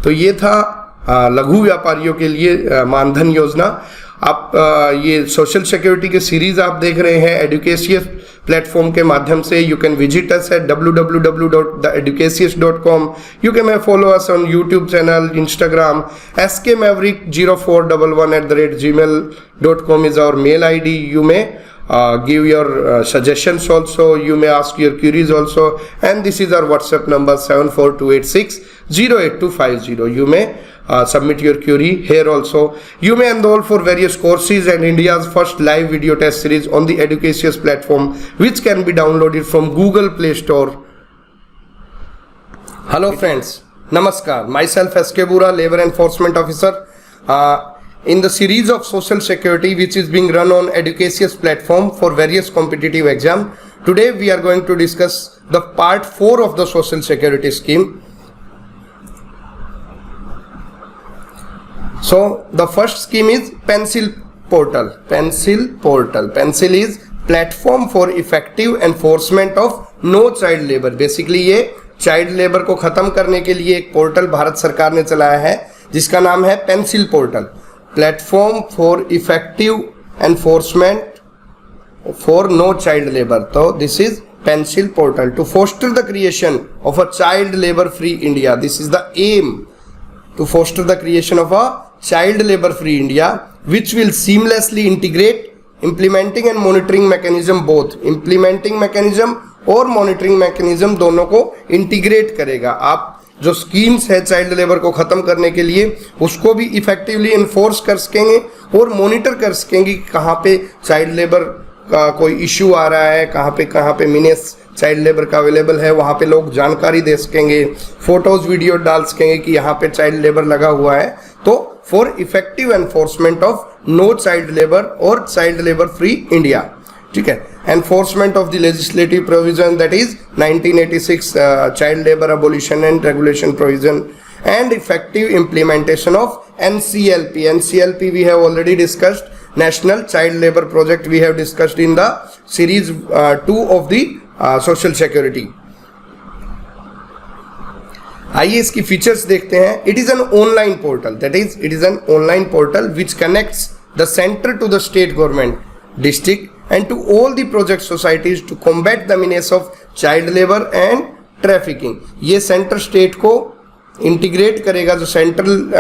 तो ये था लघु व्यापारियों के लिए मानधन योजना। आप ये सोशल सिक्योरिटी के सीरीज आप देख रहे हैं एडुकेशियस प्लेटफॉर्म के माध्यम से। You can visit us at www.theeducacious.com. You can follow us on YouTube channel, Instagram. skmaverick0411@gmail.com is our mail ID. You may give your suggestions also. You may ask your queries also. And this is our WhatsApp number 74286-08250. You may submit your query here also. You may enroll for various courses and India's first live video test series on the Educacious platform, which can be downloaded from Google Play Store. Hello friends, Namaskar. Myself S.K. Bura, Labor Enforcement Officer. In the series of social security which is being run on Educacious platform for various competitive exam, today we are going to discuss the part 4 of the social security scheme. So the first scheme is Pencil Portal. Pencil Portal. Pencil is platform for effective enforcement of no child labor. Basically ये child labour को खत्म करने के लिए एक portal Bharat सरकार ने चलाया है जिसका नाम है PENCIL portal. Platform for effective enforcement for no child labour. तो this is PENCIL portal to foster the creation of a child labour free India. This is the aim, to foster the creation of a child labor free India, which will seamlessly integrate implementing and monitoring mechanism both. Implementing mechanism और monitoring mechanism दोनों को integrate करेगा। आप जो schemes है child labour को खत्म करने के लिए उसको भी इफेक्टिवली इन्फोर्स कर सकेंगे और मॉनिटर कर सकेंगे कि कहाँ पे चाइल्ड लेबर का कोई इश्यू आ रहा है, कहाँ पे मीनेस चाइल्ड लेबर का अवेलेबल है, वहाँ पे लोग जानकारी दे सकेंगे, फोटोज वीडियो डाल सकेंगे कि यहाँ पे चाइल्ड लेबर लगा हुआ है। तो for effective enforcement of no child labour और चाइल्ड लेबर फ्री इंडिया, ठीक है। Enforcement of the legislative provision that is 1986 child labour abolition and regulation provision and effective implementation of NCLP. NCLP we have already discussed. National Child Labor Project we have discussed in the series 2 of the social security. आइए इसकी features देखते हैं। It is an online portal, that is it is an online portal which connects the center to the state government, district and to all the project societies to combat the menace of child labor and trafficking. ये centre state को integrate करेगा, जो central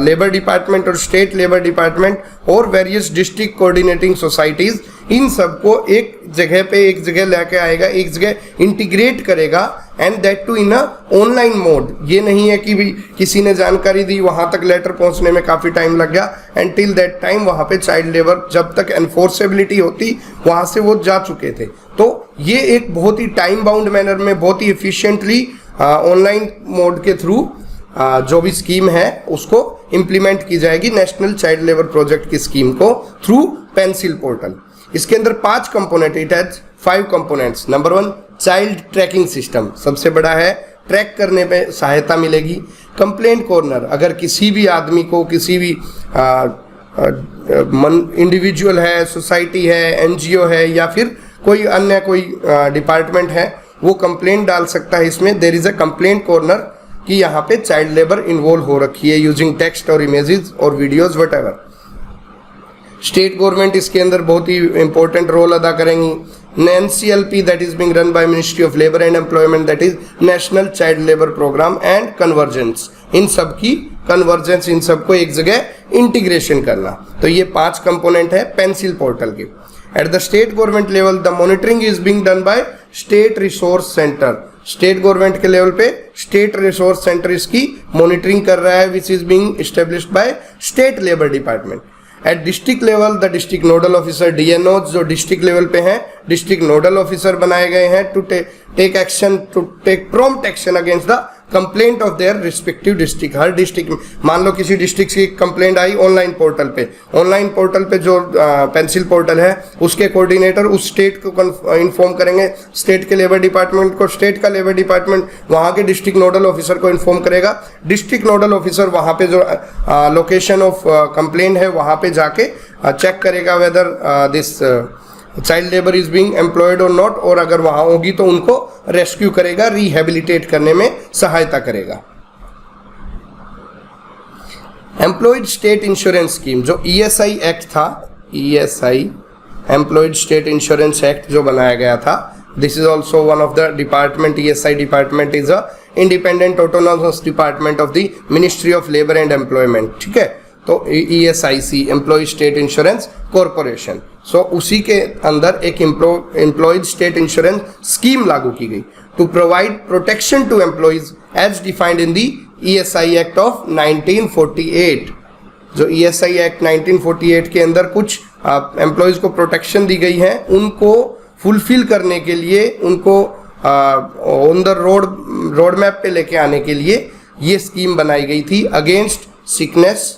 labour department और state labour department और various district coordinating societies, इन सबको एक जगह लेके आएगा, एक जगह इंटीग्रेट करेगा and that too in a online mode. ये नहीं है कि भी किसी ने जानकारी दी, वहाँ तक लेटर पहुँचने में काफ़ी टाइम लग गया एंड टिल दैट टाइम वहाँ पे चाइल्ड लेबर जब तक एनफोर्सेबिलिटी होती वहाँ से वो जा चुके थे। तो ये एक बहुत ही टाइम बाउंड मैनर में बहुत ही एफिशिएंटली ऑनलाइन मोड के थ्रू जो भी स्कीम है उसको इम्प्लीमेंट की जाएगी नेशनल चाइल्ड लेबर प्रोजेक्ट की स्कीम को थ्रू पेंसिल पोर्टल। इसके अंदर 5 component, it has 5 components. Number 1 child tracking system, सबसे बड़ा है, ट्रैक करने पे सहायता मिलेगी। कंप्लेंट कॉर्नर, अगर किसी भी आदमी को किसी भी इंडिविजुअल है, सोसाइटी है, एनजीओ है या फिर कोई अन्य कोई डिपार्टमेंट है, वो कंप्लेंट डाल सकता है इसमें। There is a complaint corner कि यहाँ पे चाइल्ड लेबर इन्वॉल्व हो रखी है यूजिंग टेक्स्ट और इमेजेस और वीडियोस वटएवर। स्टेट गवर्नमेंट इसके अंदर बहुत ही इंपॉर्टेंट रोल अदा करेंगी। NCLP that is being run by ministry of labour and employment, that is national child labour programme and convergence, इन सब की कन्वर्जेंस, इन सबको एक जगह इंटीग्रेशन करना। तो ये 5 कंपोनेंट है पेंसिल पोर्टल के। At the state government level, the monitoring is being done by State Resource Center. State government के लेवल पे स्टेट रिसोर्स सेंटर इसकी मॉनिटरिंग कर रहा है, which is being established by state labour department. At district level the district nodal officer DNOs जो district level पे हैं district nodal officer बनाए गए हैं to take action, to take prompt action against the complaint of their respective district. हर district में मान लो किसी डिस्ट्रिक्ट की कंप्लेंट आई ऑनलाइन पोर्टल पे जो पेंसिल पोर्टल है उसके कोऑर्डिनेटर उस स्टेट को इन्फॉर्म करेंगे, स्टेट के लेबर डिपार्टमेंट को, स्टेट का लेबर डिपार्टमेंट वहाँ के डिस्ट्रिक्ट नोडल ऑफिसर को इन्फॉर्म करेगा, डिस्ट्रिक्ट नोडल ऑफिसर वहाँ पे जो लोकेशन ऑफ कंप्लेंट है वहाँ पे जाके चेक करेगा whether this child labour is being employed और नॉट, और अगर वहां होगी तो उनको रेस्क्यू करेगा, रिहेबिलिटेट करने में सहायता करेगा। एम्प्लॉयड स्टेट इंश्योरेंस स्कीम जो ESI एक्ट था, ESI employed state insurance act जो बनाया गया था, this is also one of the department. ESI department is a independent autonomous department of the ministry of labour and employment, ठीक है। तो ESIC employ state insurance corporation, so उसी के अंदर एक एम्प्लॉयड स्टेट इंश्योरेंस स्कीम लागू की गई to provide protection to employees as defined in the ESI act of 1948। जो ESI एक्ट 1948 के अंदर कुछ एम्प्लॉयज को प्रोटेक्शन दी गई है, उनको फुलफिल करने के लिए, उनको ऑन द रोड मैप पे लेके आने के लिए ये स्कीम बनाई गई थी against sickness,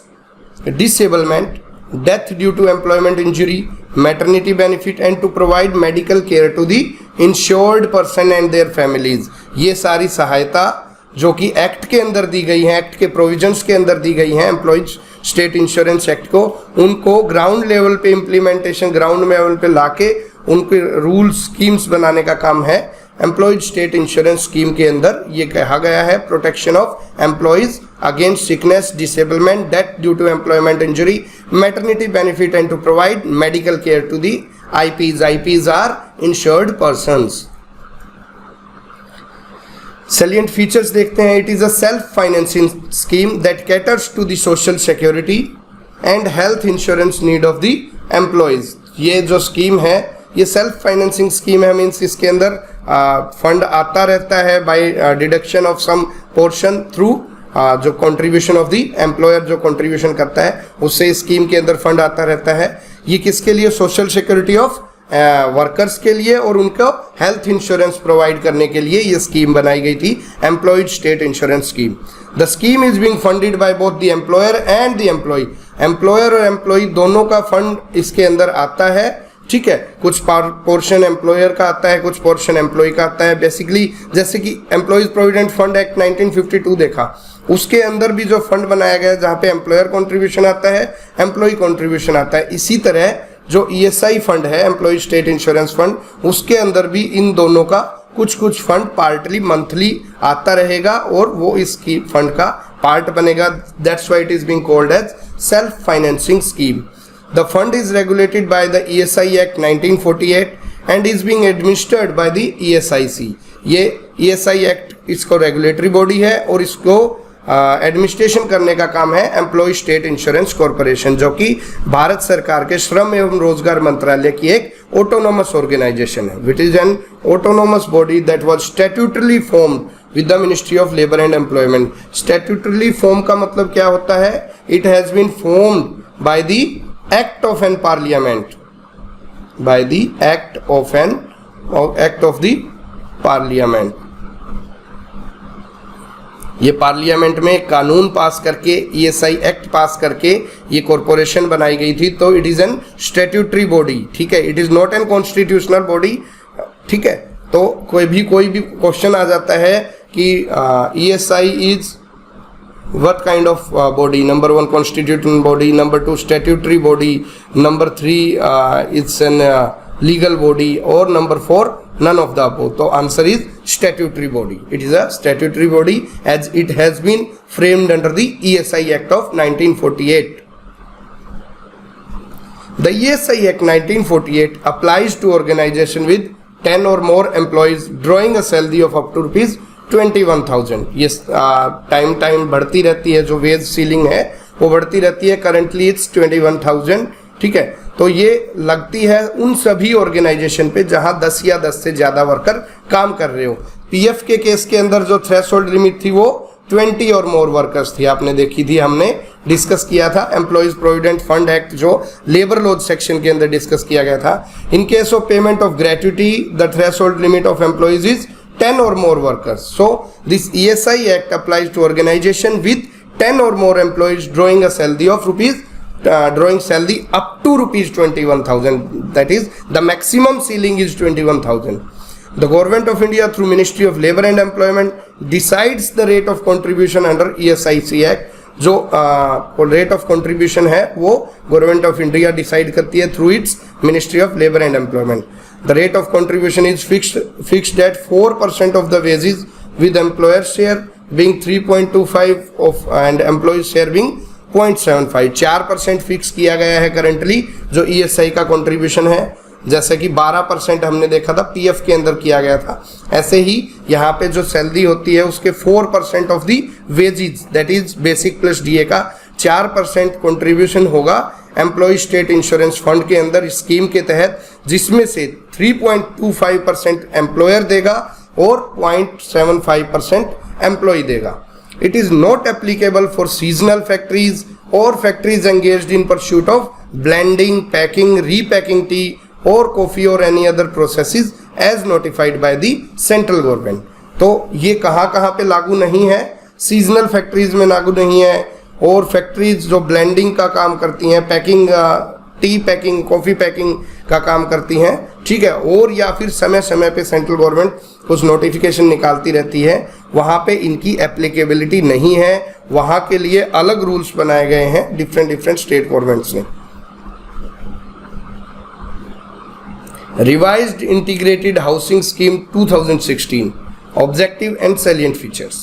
disablement, death due to employment injury, maternity benefit and to provide medical care to the insured person and their families। ये सारी सहायता जो कि एक्ट के अंदर दी गई है, एक्ट के प्रोविजंस के अंदर दी गई हैं एम्प्लॉयज स्टेट इंश्योरेंस एक्ट को, उनको ग्राउंड लेवल पे इम्प्लीमेंटेशन, ग्राउंड लेवल पे लाके उनके रूल्स स्कीम्स बनाने का काम है। एम्प्लॉयड स्टेट इंश्योरेंस स्कीम के अंदर ये कहा गया है protection of employees against sickness, disablement, death due to employment injury, maternity benefit and to provide medical care to the IPs। IPs are insured persons. Salient features देखते हैं। It is a self financing scheme that caters to the social security and health insurance need of the employees. ये जो scheme है ये self financing scheme है, means इसके अंदर fund आता रहता है by deduction of some portion through जो कंट्रीब्यूशन ऑफ द एम्प्लॉयर जो कंट्रीब्यूशन करता है उससे स्कीम के अंदर फंड आता रहता है। ये किसके लिए? सोशल सिक्योरिटी ऑफ वर्कर्स के लिए और उनको हेल्थ इंश्योरेंस प्रोवाइड करने के लिए ये स्कीम बनाई गई थी, employed state insurance scheme. The scheme is being funded by both the employer and the employee. Employer और एम्प्लॉय दोनों का फंड इसके अंदर आता है, ठीक है। कुछ पोर्शन एम्प्लॉयर का आता है, कुछ पोर्शन एम्प्लॉय का आता है। बेसिकली जैसे कि एम्प्लॉयज प्रोविडेंट फंड एक्ट 1952 देखा, उसके अंदर भी जो फंड बनाया गया है जहाँ पे एम्प्लॉयर कॉन्ट्रीब्यूशन आता है, एम्प्लॉय कॉन्ट्रीब्यूशन आता है, इसी तरह जो ESI फंड है, एम्प्लॉय स्टेट इंश्योरेंस फंड, उसके अंदर भी इन दोनों का कुछ कुछ फंड पार्टली मंथली आता रहेगा और वो इसकी फंड का पार्ट बनेगा। That's why it is being called as self financing scheme. The fund is regulated by the ESI Act 1948 and is being administered by the ESIC। ये ESI Act इसको regulatory body है और इसको administration करने का काम है एम्प्लॉय स्टेट इंश्योरेंस कॉरपोरेशन, जो कि भारत सरकार के श्रम एवं रोजगार मंत्रालय की एक ऑटोनोमस ऑर्गेनाइजेशन है। Which is an autonomous body that was statutorily formed with the ministry of labour and employment. Statutorily form का मतलब क्या होता है? It has been formed by the Act of an Parliament, by the Act of the Parliament। ये parliament में कानून पास करके ESI act पास करके ये कॉरपोरेशन बनाई गई थी, तो it is an statutory body, ठीक है। It is not an constitutional body, ठीक है। तो कोई भी क्वेश्चन आ जाता है कि ESI is what kind of body? Number 1 constitutional body, number 2 statutory body, number 3 it's an legal body, or number 4 none of the above. So answer is statutory body. It is a statutory body as it has been framed under the ESI Act of 1948. The ESI Act 1948 applies to organization with 10 or more employees drawing a salary of up to rupees 21,000। ये time बढ़ती रहती है, जो veg ceiling है वो बढ़ती रहती है। करंटली इट्स 21,000, ठीक है। तो ये लगती है उन सभी ऑर्गेनाइजेशन पे जहां 10 या 10 से ज़्यादा वर्कर काम कर रहे हो। पीएफ के केस के अंदर जो थ्रेशोल्ड लिमिट थी वो 20 और मोर वर्कर्स थी, आपने देखी थी, हमने डिस्कस किया था एम्प्लॉइज प्रोविडेंट फंड एक्ट जो लेबर लॉज सेक्शन के अंदर डिस्कस किया गया था। इन case of payment of gratuity the threshold limit of employees is 10 or more workers. So this ESI Act applies to organization with 10 or more employees drawing a salary of drawing salary up to rupees 21,000. That is the maximum ceiling is 21,000. The Government of India through Ministry of Labour and Employment decides the rate of contribution under ESIC Act. जो rate of contribution है वो government of India decide करती है through its ministry of labour and employment. The rate of contribution is fixed at 4% of the wages with employer share being 3.25 of and employee share being 0.75। 4% fix किया गया है currently जो ESI का contribution है, जैसे कि 12% हमने देखा था पीएफ के अंदर किया गया था, ऐसे ही यहाँ पे जो सैलरी होती है उसके 4% of the wages that is basic plus DA का 4% कंट्रीब्यूशन होगा एम्प्लॉय स्टेट इंश्योरेंस फंड के अंदर स्कीम के तहत, जिसमें से 3.25% एम्प्लॉयर देगा और 0.75% एम्प्लॉय देगा। It is not applicable for seasonal factories और factories engaged in pursuit of blending, packing, repacking tea और कॉफी और any other processes as notified by the central government. तो ये कहाँ पे लागू नहीं है, सीजनल फैक्ट्रीज में लागू नहीं है, और फैक्ट्रीज जो ब्लेंडिंग का काम करती हैं, packing, T packing, coffee packing का काम करती हैं, ठीक है, और या फिर समय समय पे सेंट्रल गवर्नमेंट कुछ नोटिफिकेशन निकालती रहती है, वहाँ पे इनकी एप्लीकेबिलिटी नहीं है, वहाँ के लिए अलग रूल्स बनाए गए हैं डिफरेंट स्टेट गवर्नमेंट्स ने। Revised integrated housing scheme 2016 objective and salient features.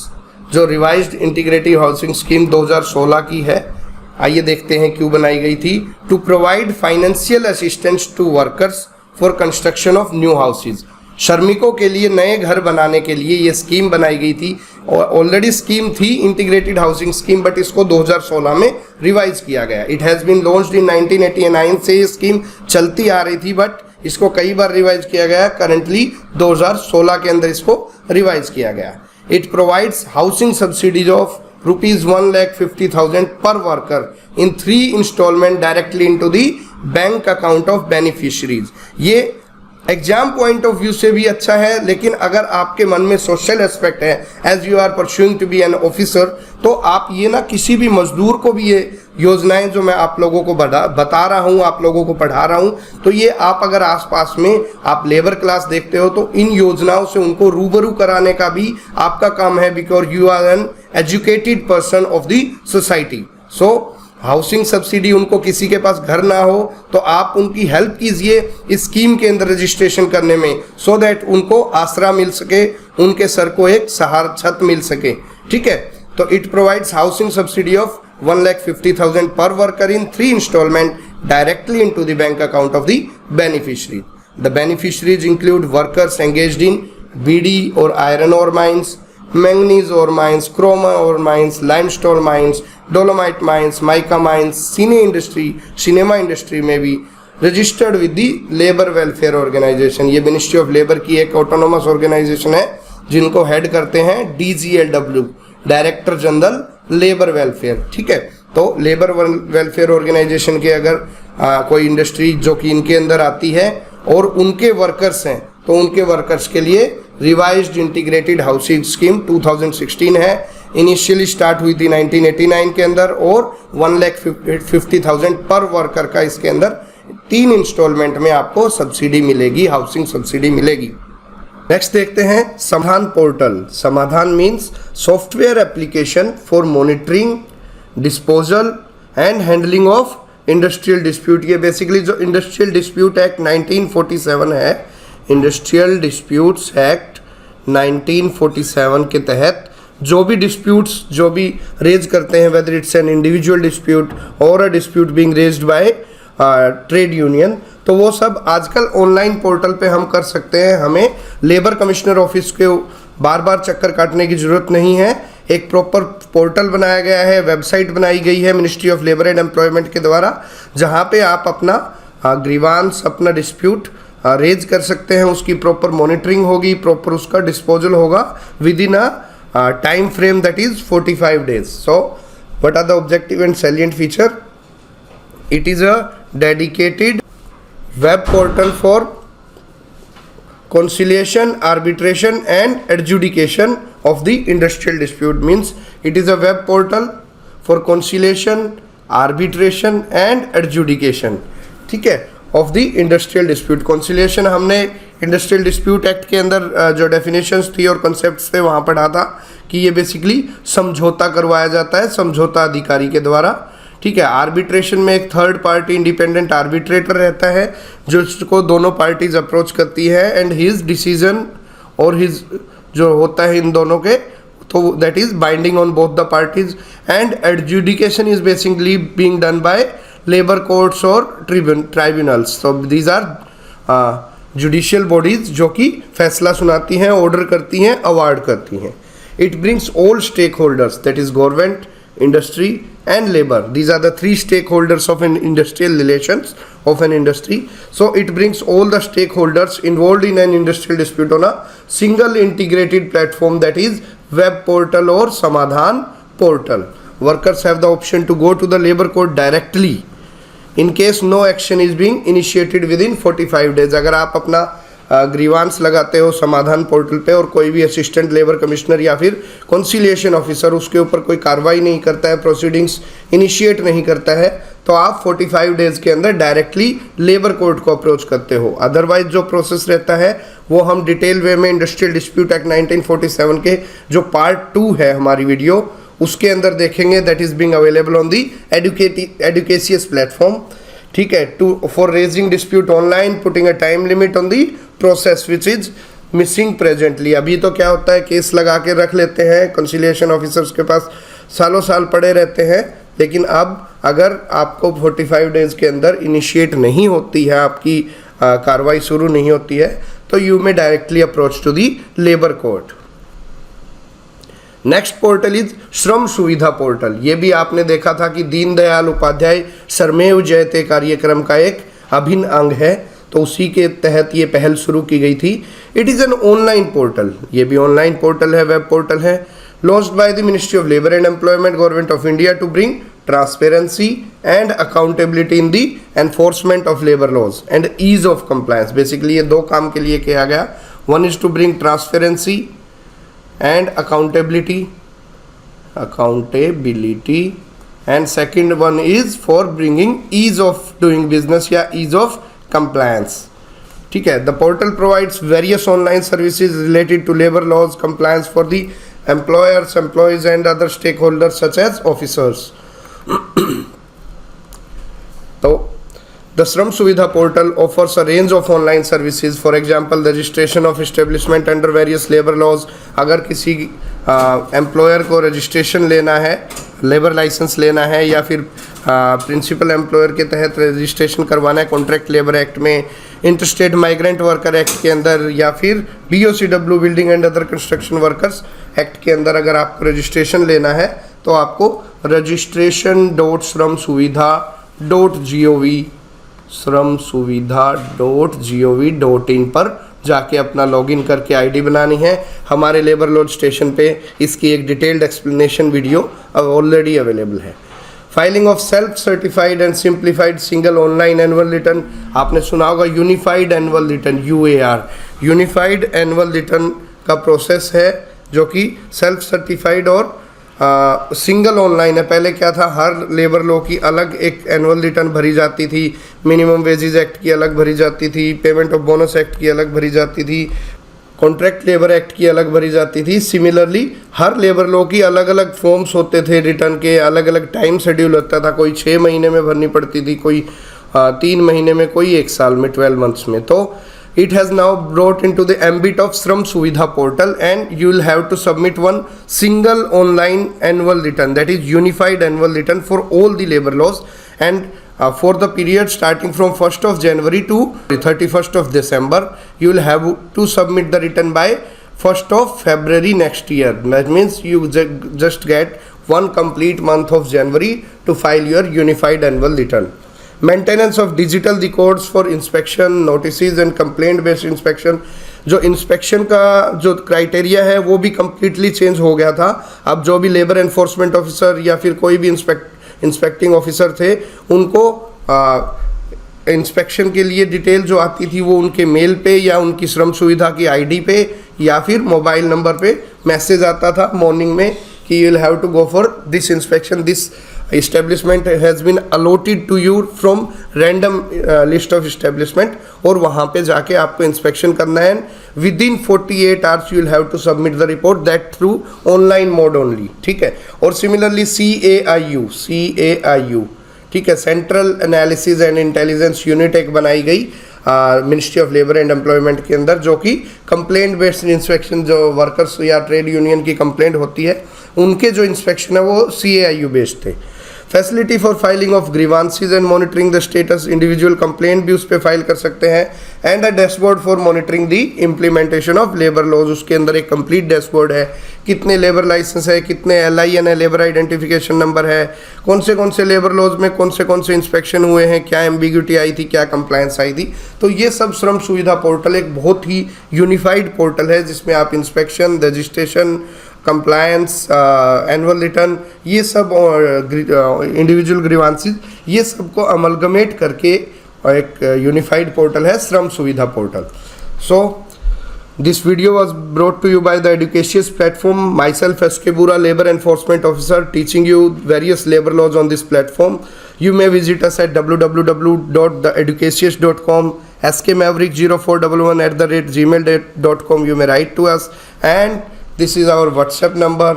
जो रिवाइज्ड इंटीग्रेटेड हाउसिंग स्कीम 2016 की है, आइए देखते हैं क्यों बनाई गई थी। To provide financial assistance to workers for construction of new houses. श्रमिकों के लिए नए घर बनाने के लिए ये स्कीम बनाई गई थी, और ऑलरेडी स्कीम थी इंटीग्रेटेड हाउसिंग स्कीम, बट इसको 2016 में रिवाइज किया गया। It has been launched in 1989 से ये स्कीम चलती आ रही थी, बट इसको कई बार रिवाइज किया गया। करंटली 2016 के अंदर इसको रिवाइज किया गया। It provides housing subsidies of ₹1,50,000 per worker in 3 instalment directly into the bank account of beneficiaries. ये एग्जाम पॉइंट ऑफ व्यू से भी अच्छा है, लेकिन अगर आपके मन में सोशल एस्पेक्ट है, as you are pursuing to be an officer, तो आप ये ना किसी भी मजदूर को भी ये योजनाएं जो मैं आप लोगों को बता रहा हूँ, आप लोगों को पढ़ा रहा हूँ, तो ये आप अगर आसपास में आप लेबर क्लास देखते हो तो इन योजनाओं से उनको रूबरू कराने का भी आपका काम है, because you are an educated person of the society. So housing subsidy, उनको किसी के पास घर ना हो तो आप उनकी हेल्प कीजिए इस स्कीम के अंदर रजिस्ट्रेशन करने में, सो दैट उनको आसरा मिल सके, उनके सर को एक सहारा छत मिल सके, ठीक है। तो it provides housing subsidy of 1,50,000 per worker in 3 installment directly into the bank account of the beneficiary. The beneficiaries include workers engaged in BD or iron ore mines, manganese ore mines, chroma ore mines, limestone mines, dolomite mines, mica mines, cinema industry में भी registered with the labor welfare organization। ये ministry of labour की एक autonomous organisation है जिनको head करते हैं DGLW, director general labour welfare, ठीक है। तो लेबर वेलफेयर ऑर्गेनाइजेशन के अगर कोई इंडस्ट्री जो कि इनके अंदर आती है और उनके वर्कर्स हैं, तो उनके वर्कर्स के लिए रिवाइज्ड इंटीग्रेटेड हाउसिंग स्कीम 2016 है। इनिशियली स्टार्ट हुई थी 1989 के अंदर, और 1,50,000 पर वर्कर का इसके अंदर 3 इंस्टॉलमेंट में आपको सब्सिडी मिलेगी, हाउसिंग सब्सिडी मिलेगी। नेक्स्ट देखते हैं समाधान पोर्टल। समाधान means software application for monitoring, disposal and handling of industrial dispute. ये बेसिकली जो इंडस्ट्रियल डिस्प्यूट एक्ट 1947 है, इंडस्ट्रियल डिस्प्यूट्स एक्ट 1947 के तहत जो भी डिस्प्यूट्स जो भी रेज करते हैं, whether it's an individual dispute और a dispute being raised by trade union, तो वो सब आजकल ऑनलाइन पोर्टल पे हम कर सकते हैं। हमें लेबर कमिश्नर ऑफिस के बार बार चक्कर काटने की ज़रूरत नहीं है। एक प्रॉपर पोर्टल बनाया गया है, वेबसाइट बनाई गई है ministry of labour and employment के द्वारा, जहाँ पे आप अपना ग्रीवांस, अपना डिस्प्यूट रेज कर सकते हैं, उसकी प्रॉपर मॉनिटरिंग होगी, प्रॉपर उसका डिस्पोजल होगा with in a time frame that is 45 days. So what are the objective and salient feature? It is a dedicated web portal for conciliation, arbitration and adjudication of the industrial dispute. Means it is a web portal for conciliation, arbitration and adjudication, ठीक है, of the industrial dispute. Conciliation हमने industrial dispute act के अंदर जो definitions थी और concepts थे वहाँ पढ़ा था कि ये बेसिकली समझौता करवाया जाता है समझौता अधिकारी के द्वारा, ठीक है. आर्बिट्रेशन में एक थर्ड पार्टी इंडिपेंडेंट आर्बिट्रेटर रहता है जो इसको दोनों पार्टीज अप्रोच करती है एंड हिज डिसीजन और हिज जो होता है इन दोनों के, तो that is binding on both the parties. And adjudication is basically being done by labour courts और ट्राइब्यूनल्स. तो दीज आर जुडिशियल बॉडीज जो कि फैसला सुनाती हैं, ऑर्डर करती हैं, अवार्ड करती हैं. It brings all stakeholders that is government, industry and labor. These are the three stakeholders of an industrial relations of an industry. So it brings all the stakeholders involved in an industrial dispute on a single integrated platform that is web portal or Samadhan portal. Workers have the option to go to the labor court directly in case no action is being initiated within 45 days. अगर आप अपना grievance लगाते हो समाधान portal पे और कोई भी असिस्टेंट लेबर कमिश्नर या फिर कॉन्सिलिएशन ऑफिसर उसके ऊपर कोई कार्रवाई नहीं करता है, प्रोसीडिंग्स इनिशिएट नहीं करता है, तो आप 45 डेज के अंदर डायरेक्टली लेबर कोर्ट को अप्रोच करते हो. अदरवाइज जो प्रोसेस रहता है वो हम डिटेल वे में इंडस्ट्रियल डिस्प्यूट एक्ट 1947 के जो पार्ट 2 है हमारी वीडियो उसके अंदर देखेंगे. That is being available on the educatious platform, ठीक है. To for raising dispute online, putting a time limit on the process which is missing presently. अभी तो क्या होता है, केस लगा के रख लेते हैं, कंसिलिएशन ऑफिसर्स के पास सालों साल पड़े रहते हैं, लेकिन अब अगर आपको 45 डेज के अंदर इनिशिएट नहीं होती है, आपकी कार्रवाई शुरू नहीं होती है, तो you may directly approach to the labour court. Next portal is Shram Suvidha portal. ये भी आपने देखा था कि दीनदयाल उपाध्याय श्रमेव जयते कार्यक्रम का एक अभिन्न अंग है, तो उसी के तहत ये पहल शुरू की गई थी. It is an online portal, ये भी ऑनलाइन पोर्टल है, वेब पोर्टल है, launched by the ministry of labour and employment, government of India to bring transparency and accountability in the enforcement of labour laws and ease of compliance. Basically ये दो काम के लिए किया गया. One is to bring transparency and accountability and second one is for bringing ease of doing business या ease of compliance, ठीक है. The portal provides various online services related to labor laws compliance for the employers, employees and other stakeholders such as officers. तो the Shram Suvidha portal offers a range of online services. For example, the registration of establishment under various labor laws. अगर किसी employer को registration लेना है, labour licence लेना है या फिर प्रिंसिपल एम्प्लॉयर के तहत रजिस्ट्रेशन करवाना है कॉन्ट्रैक्ट लेबर एक्ट में, इंटरस्टेट माइग्रेंट वर्कर एक्ट के अंदर या फिर BOCW building and other construction workers act के अंदर अगर आपको रजिस्ट्रेशन लेना है तो आपको registration.shramsuvidha.gov.in पर जाके अपना लॉगिन करके आईडी बनानी है. हमारे लेबर लॉज स्टेशन पे इसकी एक detailed explanation video already available है. Filing of self certified and simplified single online annual return. आपने सुना होगा unified annual return, UAR. Unified annual return का प्रोसेस है जो कि सेल्फ सर्टिफाइड और सिंगल ऑनलाइन है. पहले क्या था, हर लेबर लॉ की अलग एक एनुअल रिटर्न भरी जाती थी, मिनिमम वेजेस एक्ट की अलग भरी जाती थी, पेमेंट ऑफ बोनस एक्ट की अलग भरी जाती थी, कॉन्ट्रैक्ट लेबर एक्ट की अलग भरी जाती थी. सिमिलरली हर लेबर लॉ की अलग अलग फॉर्म्स होते थे, रिटर्न के अलग अलग टाइम शेड्यूल होता था. कोई 6 महीने में भरनी पड़ती थी, कोई 3 महीने में, कोई 1 साल में, 12 months में. तो it has now brought into the ambit of Shram Suvidha portal and you will have to submit one single online annual return, that is unified annual return for all the labor laws, and for the period starting from 1st of January to 31st of December you will have to submit the return by 1st of February next year. That means you just get one complete month of January to file your unified annual return. Maintenance of digital records for inspection notices and complaint based inspection. जो inspection का जो criteria है वो भी completely change हो गया था। अब जो भी लेबर एनफोर्समेंट ऑफिसर या फिर कोई भी इंस्पेक्टिंग ऑफिसर थे, उनको इंस्पेक्शन के लिए डिटेल जो आती थी वो उनके मेल पे या उनकी श्रम सुविधा की आईडी पे या फिर मोबाइल नंबर पे मैसेज आता था मॉर्निंग में कि you will have to go for this inspection, this establishment has been allotted to you from random list of establishment, और वहाँ पे जाके आपको इंस्पेक्शन करना है। within 48 hours you will have to submit the report, that through online mode only, ठीक है। और सिमिलरली CAIU, ठीक है, central analysis and intelligence unit एक बनाई गई ministry of labour and employment के अंदर, जो कि कंप्लेंट बेस्ड इंस्पेक्शन, जो वर्कर्स या ट्रेड यूनियन की कंप्लेंट होती है उनके जो इंस्पेक्शन है वो CAIU बेस्ड थे। Facility for filing of grievances and monitoring the status, individual complaint भी उस पर फाइल कर सकते हैं। And a dashboard for monitoring the implementation of labour laws, उसके अंदर एक कंप्लीट डैशबोर्ड है, कितने लेबर लाइसेंस है, कितने LIN है, लेबर आइडेंटिफिकेशन नंबर है, कौन से लेबर लॉज में कौन से इंस्पेक्शन हुए हैं, क्या एम्बिग्यूटी आई थी, क्या कंप्लायंस आई थी। तो ये सब श्रम सुविधा पोर्टल एक बहुत ही यूनिफाइड पोर्टल है जिसमें आप inspection, registration, compliance, annual return, ये सब इंडिविजुअल ग्रीवांसीज, ये सबको अमलगमेट करके एक यूनिफाइड पोर्टल है Shram Suvidha portal. So this video was brought to you by the educatious platform, myself SK Bura, labour enforcement officer, teaching you various labour laws on this platform. You may visit us at www.theeducacious.com, skmaverick0411@gmail.com. You may write to us, and this is our WhatsApp number.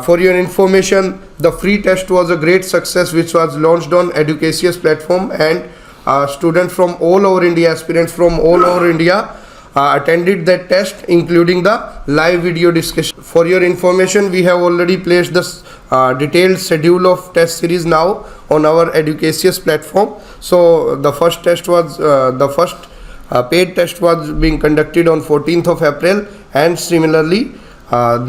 For your information, the free test was a great success, which was launched on Educacious platform, and students from all over India, aspirants from all over India attended that test, including the live video discussion. For your information, we have already placed the detailed schedule of test series now on our Educacious platform. So the first test was paid test was being conducted on 14th of April, and similarly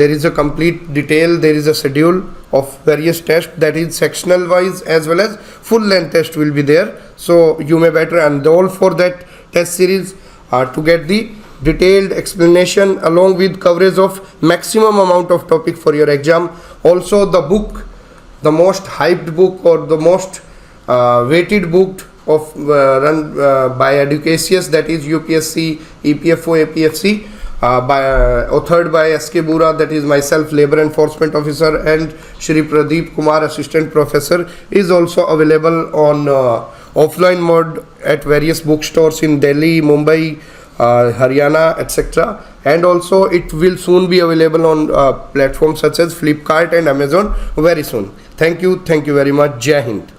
there is a complete detail, there is a schedule of various tests, that is sectional wise as well as full length test will be there. So you may better enroll for that test series to get the detailed explanation along with coverage of maximum amount of topic for your exam. Also the book, the most hyped book or the most weighted book of run by Educacious, that is UPSC, EPFO, APFC, authored by SK Bura, that is myself, labor enforcement officer, and Shri Pradeep Kumar, assistant professor, is also available on offline mode at various bookstores in Delhi, Mumbai, Haryana, etc. And also it will soon be available on platforms such as Flipkart and Amazon very soon. Thank you very much. Jai Hind.